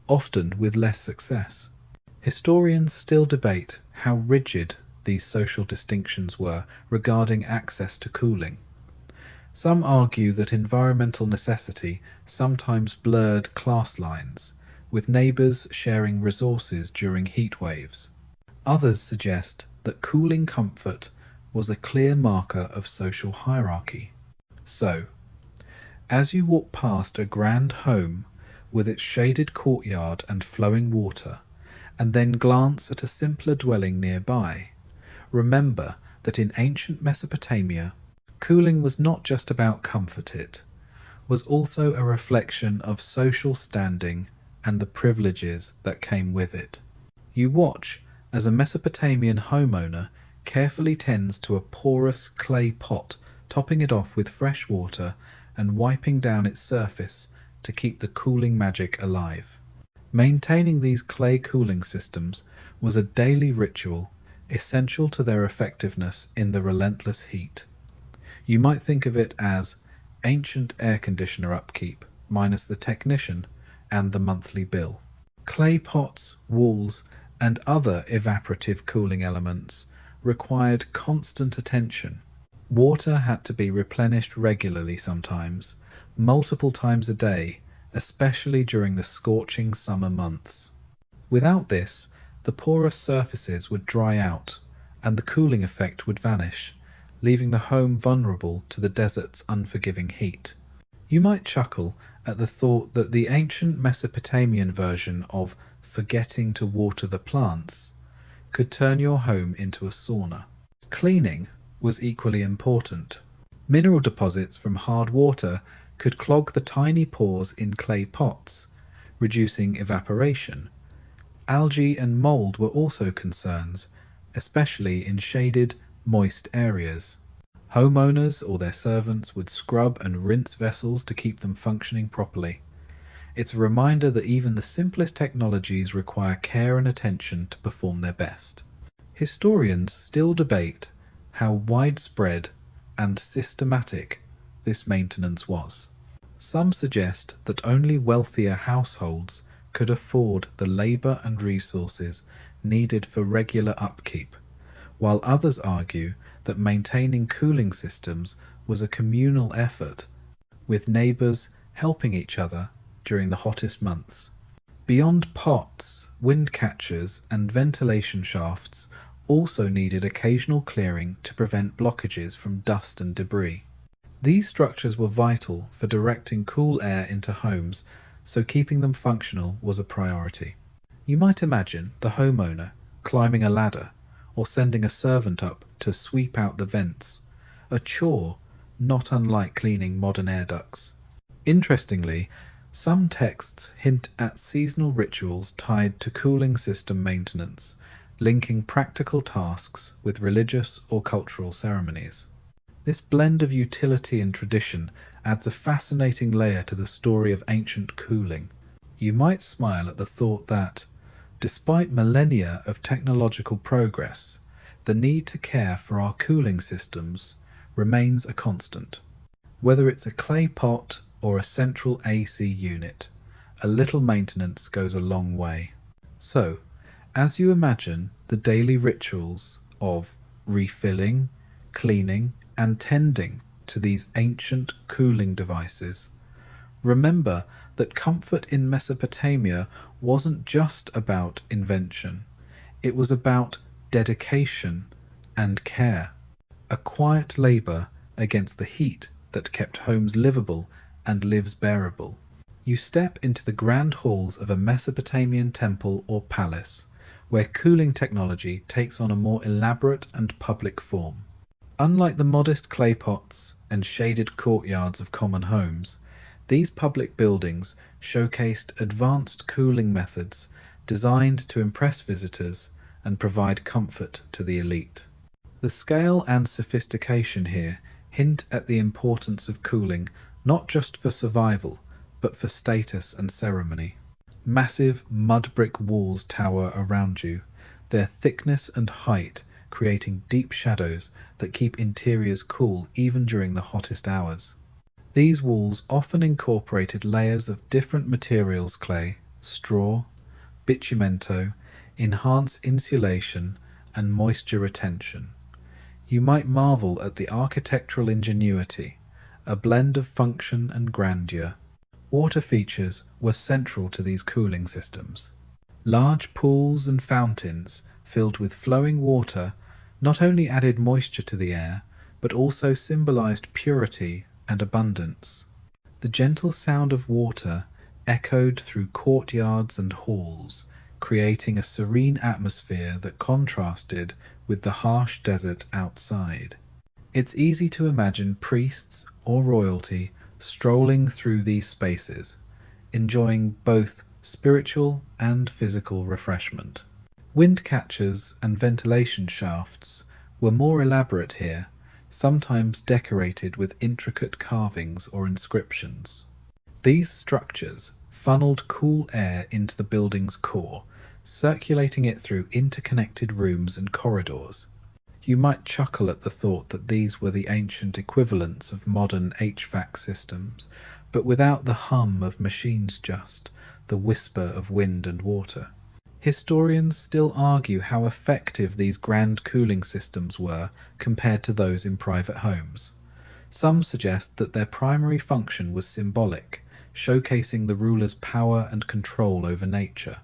often with less success. Historians still debate how rigid these social distinctions were regarding access to cooling. Some argue that environmental necessity sometimes blurred class lines, with neighbors sharing resources during heat waves. Others suggest that cooling comfort was a clear marker of social hierarchy. So, as you walk past a grand home with its shaded courtyard and flowing water, and then glance at a simpler dwelling nearby, remember that in ancient Mesopotamia, cooling was not just about comfort, it was also a reflection of social standing and the privileges that came with it. You watch as a Mesopotamian homeowner carefully tends to a porous clay pot, topping it off with fresh water and wiping down its surface to keep the cooling magic alive. Maintaining these clay cooling systems was a daily ritual essential to their effectiveness in the relentless heat. You might think of it as ancient air conditioner upkeep minus the technician and the monthly bill. Clay pots, walls, and other evaporative cooling elements required constant attention. Water had to be replenished regularly sometimes, multiple times a day, especially during the scorching summer months. Without this, the porous surfaces would dry out, and the cooling effect would vanish, leaving the home vulnerable to the desert's unforgiving heat. You might chuckle at the thought that the ancient Mesopotamian version of forgetting to water the plants could turn your home into a sauna. Cleaning was equally important. Mineral deposits from hard water could clog the tiny pores in clay pots, reducing evaporation. Algae and mold were also concerns, especially in shaded, moist areas. Homeowners or their servants would scrub and rinse vessels to keep them functioning properly. It's a reminder that even the simplest technologies require care and attention to perform their best. Historians still debate how widespread and systematic this maintenance was. Some suggest that only wealthier households could afford the labour and resources needed for regular upkeep, while others argue that maintaining cooling systems was a communal effort, with neighbours helping each other during the hottest months. Beyond pots, wind catchers and ventilation shafts also needed occasional clearing to prevent blockages from dust and debris. These structures were vital for directing cool air into homes, so keeping them functional was a priority. You might imagine the homeowner climbing a ladder or sending a servant up to sweep out the vents, a chore not unlike cleaning modern air ducts. Interestingly, some texts hint at seasonal rituals tied to cooling system maintenance, linking practical tasks with religious or cultural ceremonies. This blend of utility and tradition adds a fascinating layer to the story of ancient cooling. You might smile at the thought that, despite millennia of technological progress, the need to care for our cooling systems remains a constant. Whether it's a clay pot or a central AC unit, a little maintenance goes a long way. So, as you imagine the daily rituals of refilling, cleaning, and tending to these ancient cooling devices, remember that comfort in Mesopotamia wasn't just about invention, it was about dedication and care, a quiet labour against the heat that kept homes livable and lives bearable. You step into the grand halls of a Mesopotamian temple or palace, where cooling technology takes on a more elaborate and public form. Unlike the modest clay pots and shaded courtyards of common homes, these public buildings showcased advanced cooling methods designed to impress visitors and provide comfort to the elite. The scale and sophistication here hint at the importance of cooling not just for survival, but for status and ceremony. Massive mud brick walls tower around you, their thickness and height creating deep shadows that keep interiors cool even during the hottest hours. These walls often incorporated layers of different materials: clay, straw, bitumento, enhance insulation, and moisture retention. You might marvel at the architectural ingenuity, a blend of function and grandeur. Water features were central to these cooling systems. Large pools and fountains filled with flowing water not only added moisture to the air, but also symbolized purity and abundance. The gentle sound of water echoed through courtyards and halls, creating a serene atmosphere that contrasted with the harsh desert outside. It's easy to imagine priests or royalty strolling through these spaces, enjoying both spiritual and physical refreshment. Wind catchers and ventilation shafts were more elaborate here, sometimes decorated with intricate carvings or inscriptions. These structures funneled cool air into the building's core, circulating it through interconnected rooms and corridors. You might chuckle at the thought that these were the ancient equivalents of modern HVAC systems, but without the hum of machines, just the whisper of wind and water. Historians still argue how effective these grand cooling systems were compared to those in private homes. Some suggest that their primary function was symbolic, showcasing the ruler's power and control over nature.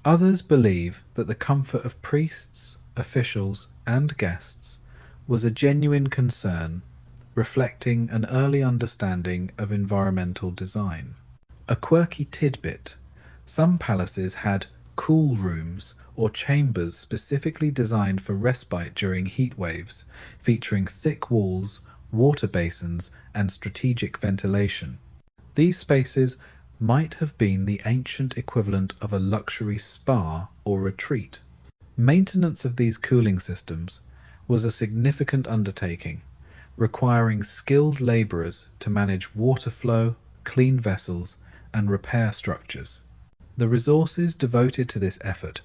Others believe that the comfort of priests, officials, and guests was a genuine concern, reflecting an early understanding of environmental design. A quirky tidbit: some palaces had cool rooms or chambers specifically designed for respite during heat waves, featuring thick walls, water basins, and strategic ventilation. These spaces might have been the ancient equivalent of a luxury spa or retreat. Maintenance of these cooling systems was a significant undertaking, requiring skilled labourers to manage water flow, clean vessels, and repair structures. The resources devoted to this effort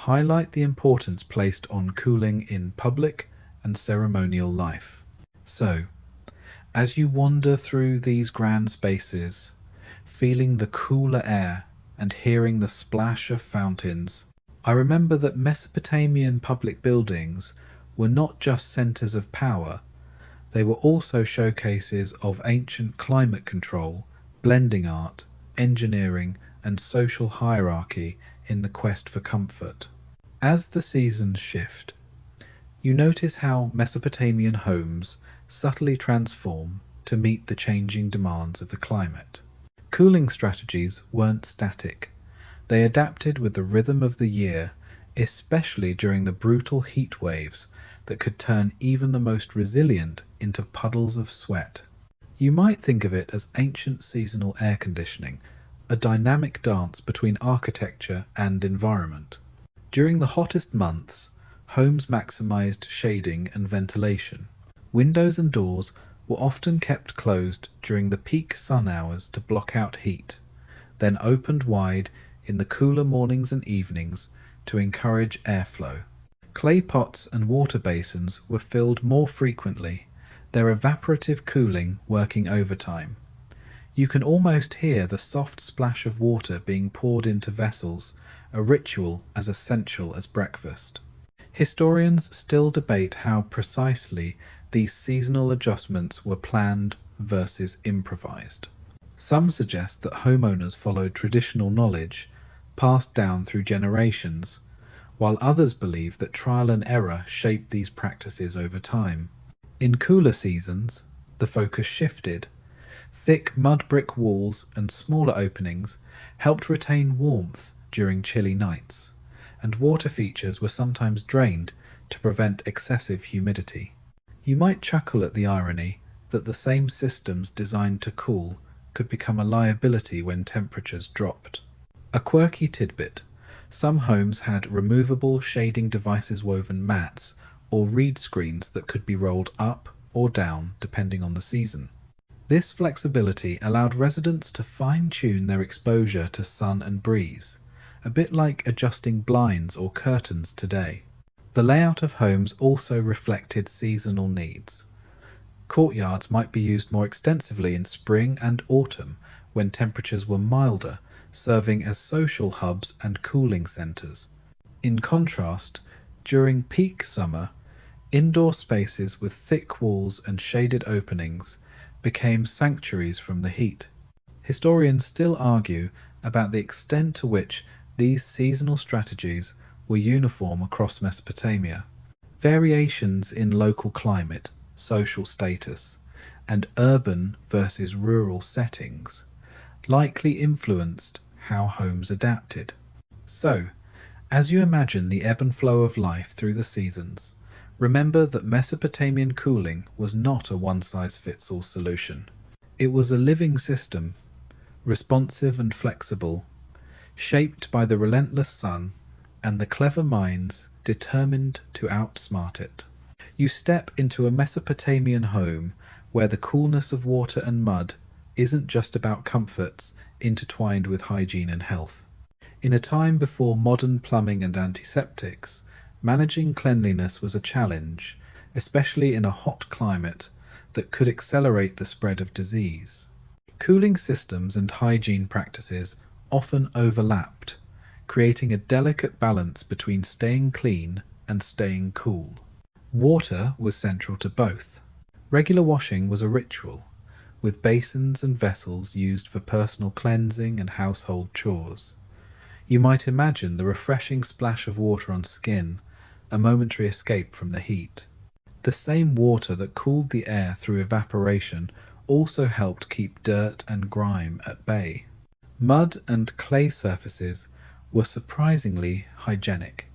highlight the importance placed on cooling in public and ceremonial life. So, as you wander through these grand spaces, feeling the cooler air and hearing the splash of fountains, I remember that Mesopotamian public buildings were not just centres of power, they were also showcases of ancient climate control, blending art, engineering, and social hierarchy in the quest for comfort. As the seasons shift, you notice how Mesopotamian homes subtly transform to meet the changing demands of the climate. Cooling strategies weren't static. They adapted with the rhythm of the year, especially during the brutal heat waves that could turn even the most resilient into puddles of sweat. You might think of it as ancient seasonal air conditioning, a dynamic dance between architecture and environment. During the hottest months, homes maximized shading and ventilation. Windows and doors were often kept closed during the peak sun hours to block out heat, then opened wide in the cooler mornings and evenings to encourage airflow. Clay pots and water basins were filled more frequently, their evaporative cooling working overtime. You can almost hear the soft splash of water being poured into vessels, a ritual as essential as breakfast. Historians still debate how precisely these seasonal adjustments were planned versus improvised. Some suggest that homeowners followed traditional knowledge passed down through generations, while others believe that trial and error shaped these practices over time. In cooler seasons, the focus shifted. Thick mud brick walls and smaller openings helped retain warmth during chilly nights, and water features were sometimes drained to prevent excessive humidity. You might chuckle at the irony that the same systems designed to cool could become a liability when temperatures dropped. A quirky tidbit: some homes had removable shading devices, woven mats, or reed screens that could be rolled up or down depending on the season. This flexibility allowed residents to fine-tune their exposure to sun and breeze, a bit like adjusting blinds or curtains today. The layout of homes also reflected seasonal needs. Courtyards might be used more extensively in spring and autumn when temperatures were milder, serving as social hubs and cooling centres. In contrast, during peak summer, indoor spaces with thick walls and shaded openings became sanctuaries from the heat. Historians still argue about the extent to which these seasonal strategies were uniform across Mesopotamia. Variations in local climate, social status, and urban versus rural settings likely influenced how homes adapted. So, as you imagine the ebb and flow of life through the seasons, remember that Mesopotamian cooling was not a one-size-fits-all solution. It was a living system, responsive and flexible, shaped by the relentless sun and the clever minds determined to outsmart it. You step into a Mesopotamian home where the coolness of water and mud isn't just about comforts intertwined with hygiene and health. In a time before modern plumbing and antiseptics, managing cleanliness was a challenge, especially in a hot climate that could accelerate the spread of disease. Cooling systems and hygiene practices often overlapped, creating a delicate balance between staying clean and staying cool. Water was central to both. Regular washing was a ritual, with basins and vessels used for personal cleansing and household chores. You might imagine the refreshing splash of water on skin, a momentary escape from the heat. The same water that cooled the air through evaporation also helped keep dirt and grime at bay. Mud and clay surfaces were surprisingly hygienic.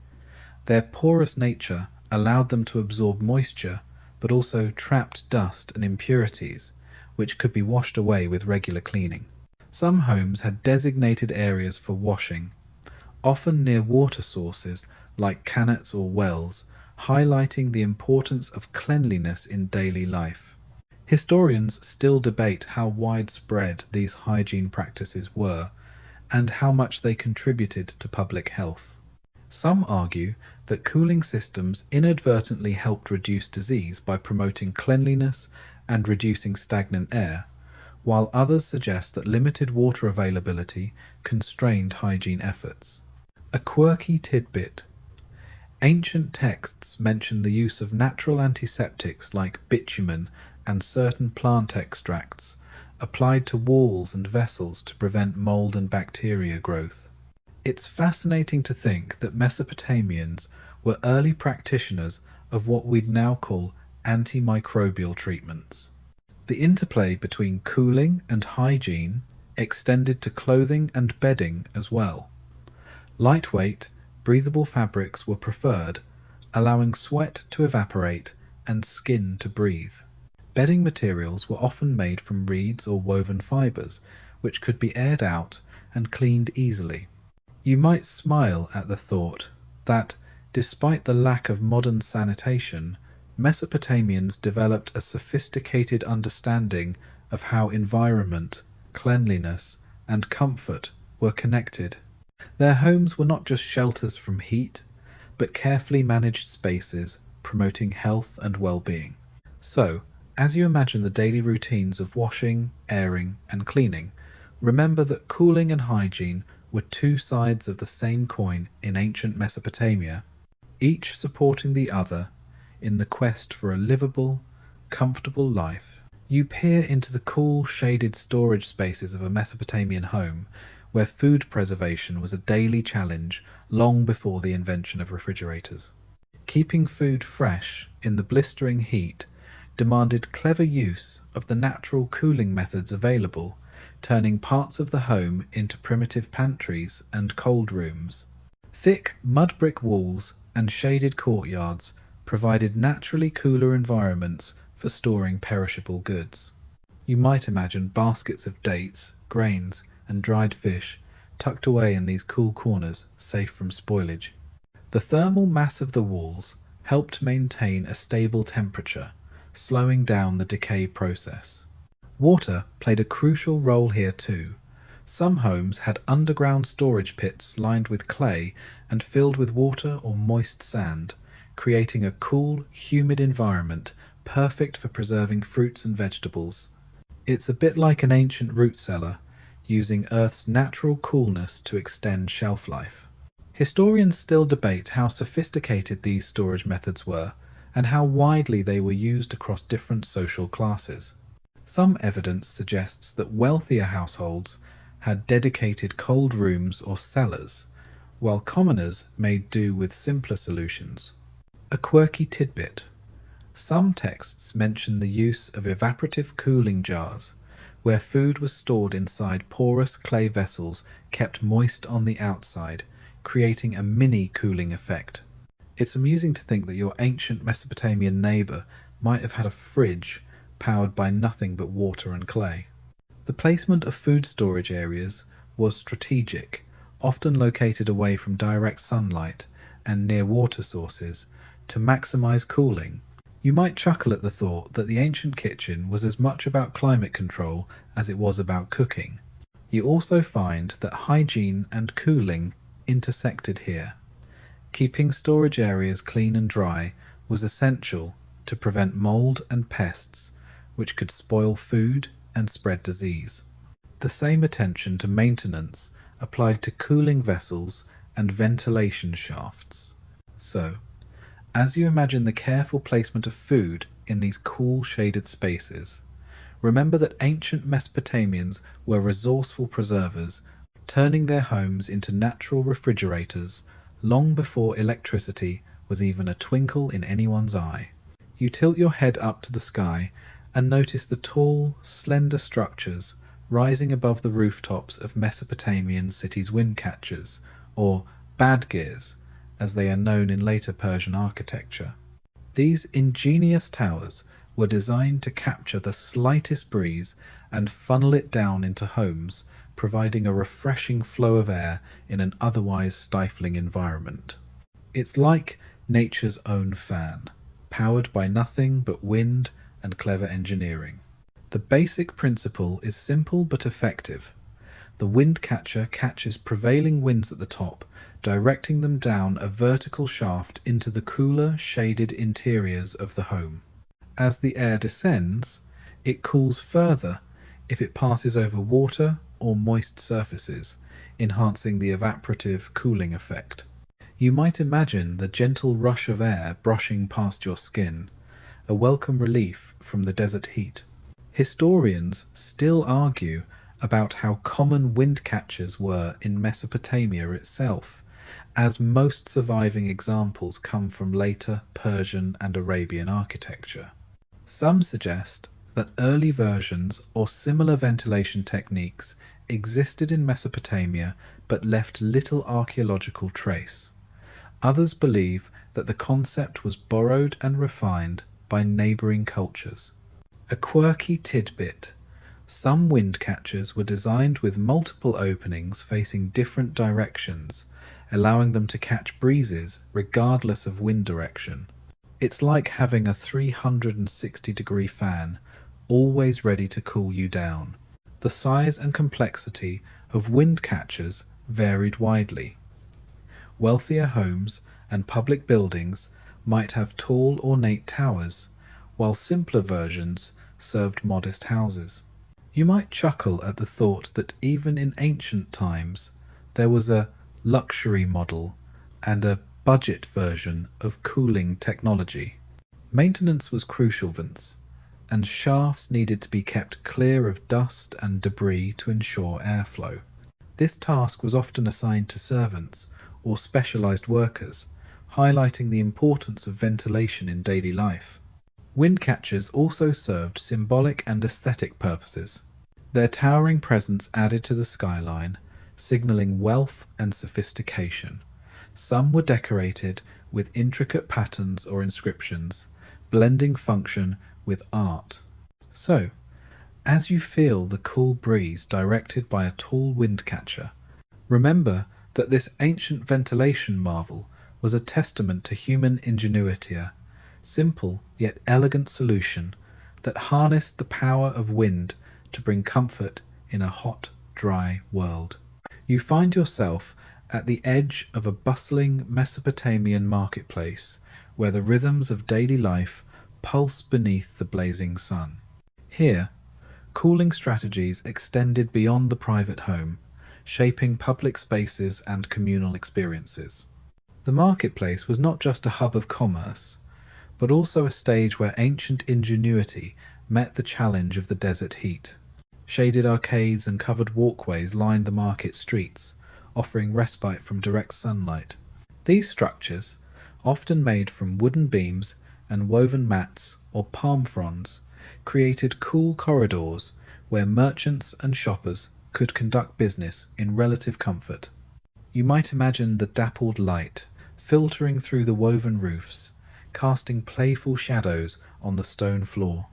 Their porous nature allowed them to absorb moisture, but also trapped dust and impurities, which could be washed away with regular cleaning. Some homes had designated areas for washing, often near water sources like canets or wells, highlighting the importance of cleanliness in daily life. Historians still debate how widespread these hygiene practices were and how much they contributed to public health. Some argue that cooling systems inadvertently helped reduce disease by promoting cleanliness and reducing stagnant air, while others suggest that limited water availability constrained hygiene efforts. A quirky tidbit: ancient texts mention the use of natural antiseptics like bitumen and certain plant extracts applied to walls and vessels to prevent mold and bacteria growth. It's fascinating to think that Mesopotamians were early practitioners of what we'd now call antimicrobial treatments. The interplay between cooling and hygiene extended to clothing and bedding as well. Lightweight, breathable fabrics were preferred, allowing sweat to evaporate and skin to breathe. Bedding materials were often made from reeds or woven fibers, which could be aired out and cleaned easily. You might smile at the thought that, despite the lack of modern sanitation, Mesopotamians developed a sophisticated understanding of how environment, cleanliness, and comfort were connected. Their homes were not just shelters from heat, but carefully managed spaces promoting health and well-being. So, as you imagine the daily routines of washing, airing, and cleaning, remember that cooling and hygiene were two sides of the same coin in ancient Mesopotamia, each supporting the other in the quest for a livable, comfortable life. You peer into the cool, shaded storage spaces of a Mesopotamian home, where food preservation was a daily challenge long before the invention of refrigerators. Keeping food fresh in the blistering heat demanded clever use of the natural cooling methods available, turning parts of the home into primitive pantries and cold rooms. Thick mud brick walls and shaded courtyards provided naturally cooler environments for storing perishable goods. You might imagine baskets of dates, grains, and dried fish tucked away in these cool corners, safe from spoilage. The thermal mass of the walls helped maintain a stable temperature, slowing down the decay process. Water played a crucial role here too. Some homes had underground storage pits lined with clay and filled with water or moist sand, creating a cool, humid environment perfect for preserving fruits and vegetables. It's a bit like an ancient root cellar, using Earth's natural coolness to extend shelf life. Historians still debate how sophisticated these storage methods were and how widely they were used across different social classes. Some evidence suggests that wealthier households had dedicated cold rooms or cellars, while commoners made do with simpler solutions. A quirky tidbit: some texts mention the use of evaporative cooling jars, where food was stored inside porous clay vessels kept moist on the outside, creating a mini cooling effect. It's amusing to think that your ancient Mesopotamian neighbour might have had a fridge powered by nothing but water and clay. The placement of food storage areas was strategic, often located away from direct sunlight and near water sources, to maximize cooling. You might chuckle at the thought that the ancient kitchen was as much about climate control as it was about cooking. You also find that hygiene and cooling intersected here. Keeping storage areas clean and dry was essential to prevent mold and pests, which could spoil food and spread disease. The same attention to maintenance applied to cooling vessels and ventilation shafts. So, as you imagine the careful placement of food in these cool shaded spaces, remember that ancient Mesopotamians were resourceful preservers, turning their homes into natural refrigerators long before electricity was even a twinkle in anyone's eye. You tilt your head up to the sky and notice the tall, slender structures rising above the rooftops of Mesopotamian cities' wind catchers, or badgirs, as they are known in later Persian architecture. These ingenious towers were designed to capture the slightest breeze and funnel it down into homes, providing a refreshing flow of air in an otherwise stifling environment. It's like nature's own fan, powered by nothing but wind and clever engineering. The basic principle is simple but effective. The wind catcher catches prevailing winds at the top, directing them down a vertical shaft into the cooler, shaded interiors of the home. As the air descends, it cools further if it passes over water or moist surfaces, enhancing the evaporative cooling effect. You might imagine the gentle rush of air brushing past your skin, a welcome relief from the desert heat. Historians still argue about how common wind catchers were in Mesopotamia itself, as most surviving examples come from later Persian and Arabian architecture. Some suggest that early versions or similar ventilation techniques existed in Mesopotamia but left little archaeological trace. Others believe that the concept was borrowed and refined by neighbouring cultures. A quirky tidbit: some wind catchers were designed with multiple openings facing different directions, allowing them to catch breezes regardless of wind direction. It's like having a 360-degree fan, always ready to cool you down. The size and complexity of wind catchers varied widely. Wealthier homes and public buildings might have tall, ornate towers, while simpler versions served modest houses. You might chuckle at the thought that even in ancient times there was a luxury model and a budget version of cooling technology. Maintenance was crucial, Vince, and shafts needed to be kept clear of dust and debris to ensure airflow. This task was often assigned to servants or specialized workers, highlighting the importance of ventilation in daily life. Wind catchers also served symbolic and aesthetic purposes. Their towering presence added to the skyline, signaling wealth and sophistication. Some were decorated with intricate patterns or inscriptions, blending function with art. So, as you feel the cool breeze directed by a tall wind catcher, remember that this ancient ventilation marvel was a testament to human ingenuity, a simple yet elegant solution that harnessed the power of wind to bring comfort in a hot, dry world. You find yourself at the edge of a bustling Mesopotamian marketplace where the rhythms of daily life pulse beneath the blazing sun. Here, cooling strategies extended beyond the private home, shaping public spaces and communal experiences. The marketplace was not just a hub of commerce, but also a stage where ancient ingenuity met the challenge of the desert heat. Shaded arcades and covered walkways lined the market streets, offering respite from direct sunlight. These structures, often made from wooden beams and woven mats or palm fronds, created cool corridors where merchants and shoppers could conduct business in relative comfort. You might imagine the dappled light filtering through the woven roofs, casting playful shadows on the stone floor.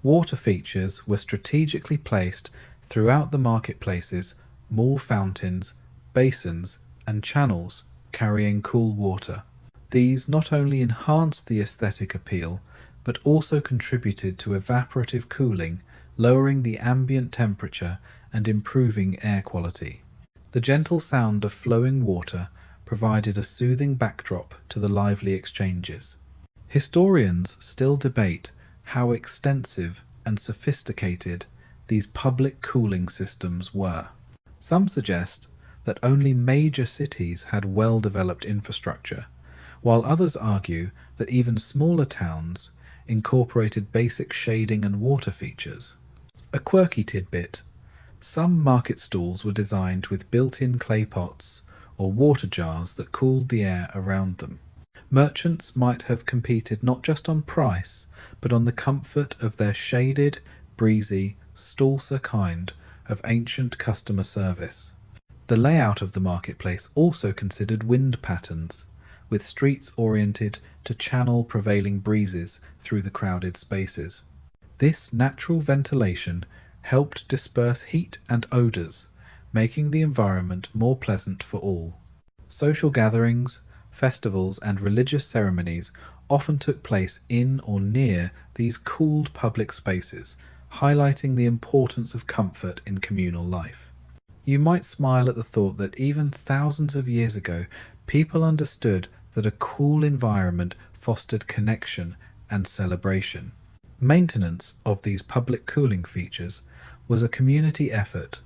Water features were strategically placed throughout the marketplaces, more fountains, basins, and channels carrying cool water. These not only enhanced the aesthetic appeal, but also contributed to evaporative cooling, lowering the ambient temperature and improving air quality. The gentle sound of flowing water provided a soothing backdrop to the lively exchanges. Historians still debate how extensive and sophisticated these public cooling systems were. Some suggest that only major cities had well-developed infrastructure, while others argue that even smaller towns incorporated basic shading and water features. A quirky tidbit: some market stalls were designed with built-in clay pots or water jars that cooled the air around them. Merchants might have competed not just on price, but on the comfort of their shaded, breezy, stall-sir kind of ancient customer service. The layout of the marketplace also considered wind patterns, with streets oriented to channel prevailing breezes through the crowded spaces. This natural ventilation helped disperse heat and odours, making the environment more pleasant for all. Social gatherings, festivals, and religious ceremonies often took place in or near these cooled public spaces, highlighting the importance of comfort in communal life. You might smile at the thought that even thousands of years ago, people understood that a cool environment fostered connection and celebration. Maintenance of these public cooling features was a community effort,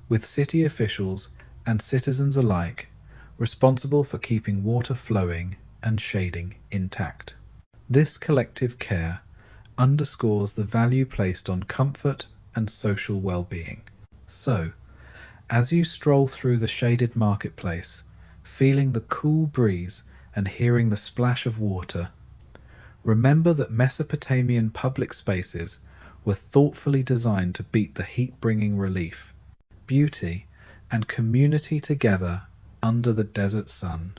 with city officials and citizens alike responsible for keeping water flowing and shading intact. This collective care underscores the value placed on comfort and social well-being. So, as you stroll through the shaded marketplace, feeling the cool breeze and hearing the splash of water, remember that Mesopotamian public spaces were thoughtfully designed to beat the heat-bringing relief, beauty, and community together under the desert sun.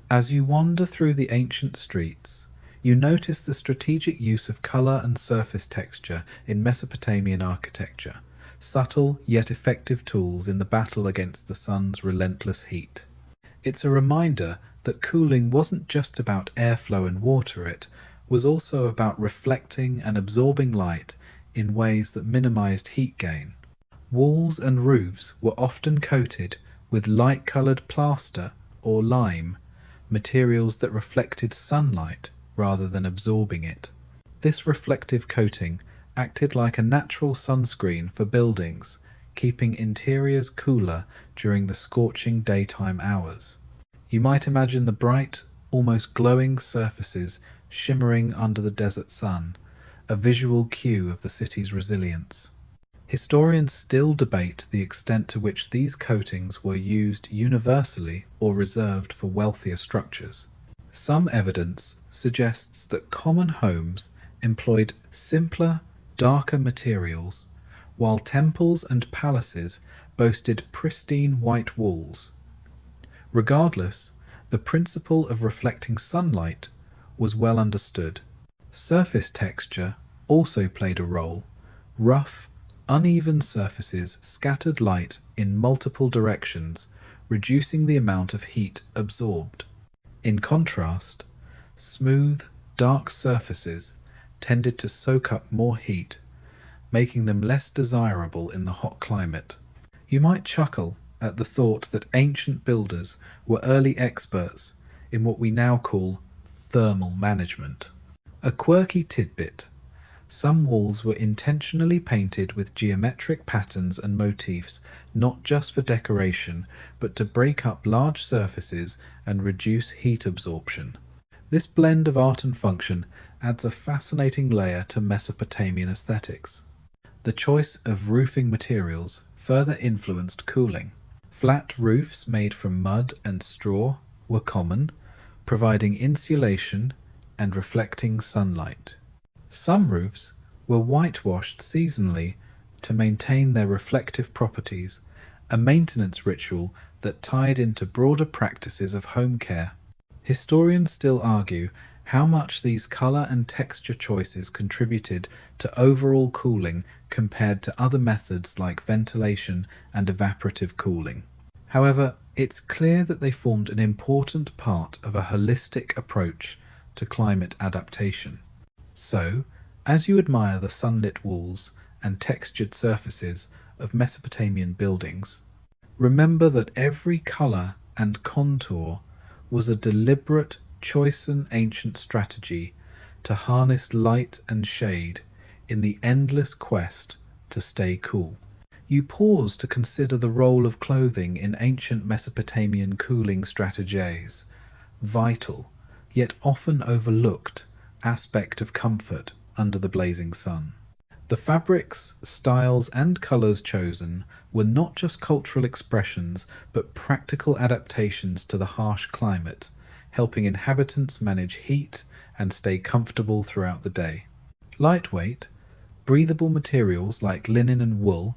As you wander through the ancient streets, you notice the strategic use of color and surface texture in Mesopotamian architecture, subtle yet effective tools in the battle against the sun's relentless heat. It's a reminder that cooling wasn't just about airflow and water, it was also about reflecting and absorbing light in ways that minimized heat gain. Walls and roofs were often coated with light-colored plaster or lime, materials that reflected sunlight rather than absorbing it. This reflective coating acted like a natural sunscreen for buildings, keeping interiors cooler during the scorching daytime hours. You might imagine the bright, almost glowing surfaces shimmering under the desert sun, a visual cue of the city's resilience. Historians still debate the extent to which these coatings were used universally or reserved for wealthier structures. Some evidence suggests that common homes employed simpler, darker materials, while temples and palaces boasted pristine white walls. Regardless, the principle of reflecting sunlight was well understood. Surface texture also played a role. Rough, uneven surfaces scattered light in multiple directions, reducing the amount of heat absorbed. In contrast, smooth, dark surfaces tended to soak up more heat, making them less desirable in the hot climate. You might chuckle at the thought that ancient builders were early experts in what we now call thermal management. A quirky tidbit: some walls were intentionally painted with geometric patterns and motifs, not just for decoration, but to break up large surfaces and reduce heat absorption. This blend of art and function adds a fascinating layer to Mesopotamian aesthetics. The choice of roofing materials further influenced cooling. Flat roofs made from mud and straw were common, providing insulation and reflecting sunlight. Some roofs were whitewashed seasonally to maintain their reflective properties, a maintenance ritual that tied into broader practices of home care. Historians still argue how much these color and texture choices contributed to overall cooling compared to other methods like ventilation and evaporative cooling. However, it's clear that they formed an important part of a holistic approach to climate adaptation. So, as you admire the sunlit walls and textured surfaces of Mesopotamian buildings, remember that every color and contour was a deliberate, chosen ancient strategy to harness light and shade in the endless quest to stay cool. You pause to consider the role of clothing in ancient Mesopotamian cooling strategies, vital, yet often overlooked, aspect of comfort under the blazing sun. The fabrics, styles, and colours chosen were not just cultural expressions but practical adaptations to the harsh climate, helping inhabitants manage heat and stay comfortable throughout the day. Lightweight, breathable materials like linen and wool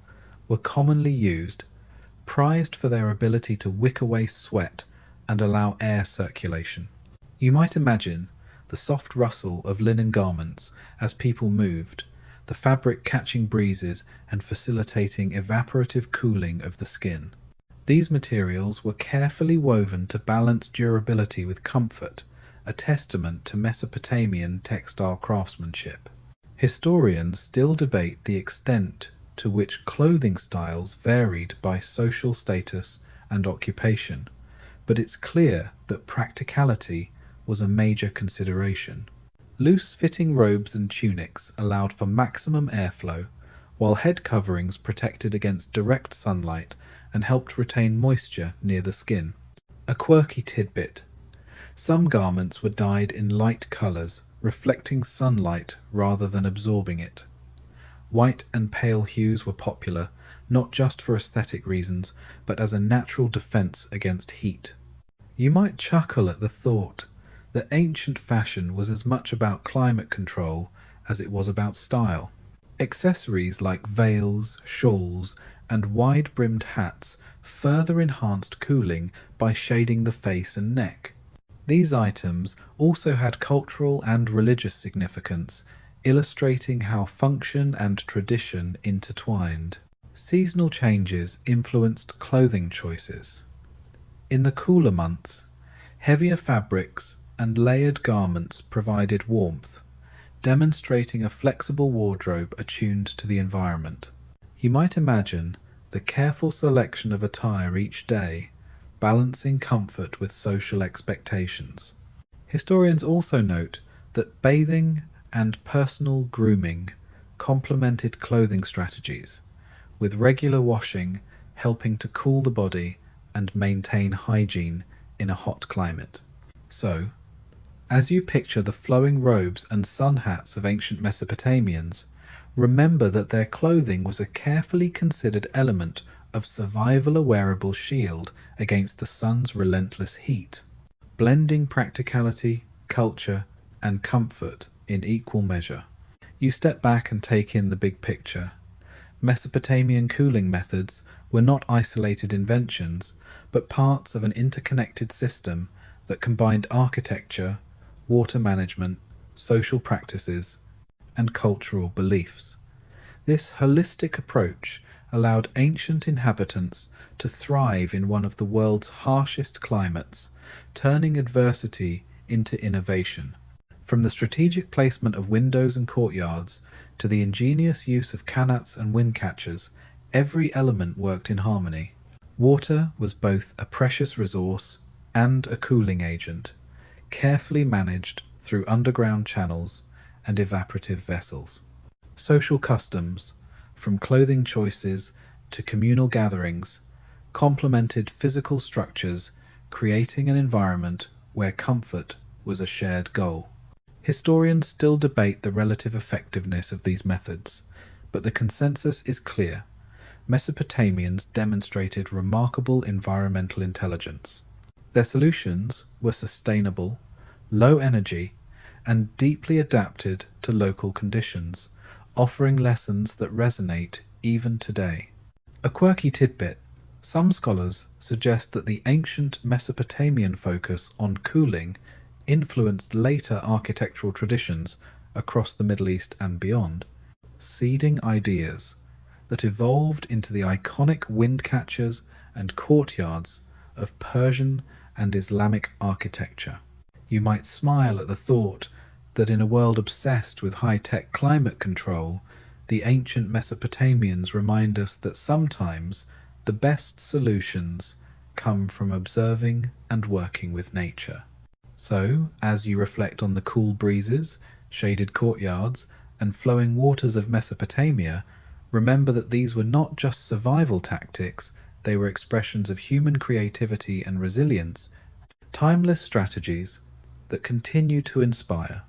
were commonly used, prized for their ability to wick away sweat and allow air circulation. You might imagine the soft rustle of linen garments as people moved, the fabric catching breezes and facilitating evaporative cooling of the skin. These materials were carefully woven to balance durability with comfort, a testament to Mesopotamian textile craftsmanship. Historians still debate the extent to which clothing styles varied by social status and occupation, but it's clear that practicality was a major consideration. Loose-fitting robes and tunics allowed for maximum airflow, while head coverings protected against direct sunlight and helped retain moisture near the skin. A quirky tidbit: some garments were dyed in light colours, reflecting sunlight rather than absorbing it. White and pale hues were popular, not just for aesthetic reasons, but as a natural defence against heat. You might chuckle at the thought that ancient fashion was as much about climate control as it was about style. Accessories like veils, shawls, and wide-brimmed hats further enhanced cooling by shading the face and neck. These items also had cultural and religious significance, illustrating how function and tradition intertwined. Seasonal changes influenced clothing choices. In the cooler months, heavier fabrics and layered garments provided warmth, demonstrating a flexible wardrobe attuned to the environment. You might imagine the careful selection of attire each day, balancing comfort with social expectations. Historians also note that bathing and personal grooming complemented clothing strategies, with regular washing helping to cool the body and maintain hygiene in a hot climate. So, as you picture the flowing robes and sun hats of ancient Mesopotamians, remember that their clothing was a carefully considered element of survival, a wearable shield against the sun's relentless heat, blending practicality, culture, and comfort in equal measure. You step back and take in the big picture. Mesopotamian cooling methods were not isolated inventions, but parts of an interconnected system that combined architecture, water management, social practices, and cultural beliefs. This holistic approach allowed ancient inhabitants to thrive in one of the world's harshest climates, turning adversity into innovation. From the strategic placement of windows and courtyards to the ingenious use of qanats and wind catchers, every element worked in harmony. Water was both a precious resource and a cooling agent, carefully managed through underground channels and evaporative vessels. Social customs, from clothing choices to communal gatherings, complemented physical structures, creating an environment where comfort was a shared goal. Historians still debate the relative effectiveness of these methods, but the consensus is clear. Mesopotamians demonstrated remarkable environmental intelligence. Their solutions were sustainable, low energy, and deeply adapted to local conditions, offering lessons that resonate even today. A quirky tidbit: some scholars suggest that the ancient Mesopotamian focus on cooling influenced later architectural traditions across the Middle East and beyond, seeding ideas that evolved into the iconic wind catchers and courtyards of Persian and Islamic architecture. You might smile at the thought that in a world obsessed with high-tech climate control, the ancient Mesopotamians remind us that sometimes the best solutions come from observing and working with nature. So, as you reflect on the cool breezes, shaded courtyards, and flowing waters of Mesopotamia, Remember that these were not just survival tactics, they were expressions of human creativity and resilience, timeless strategies that continue to inspire.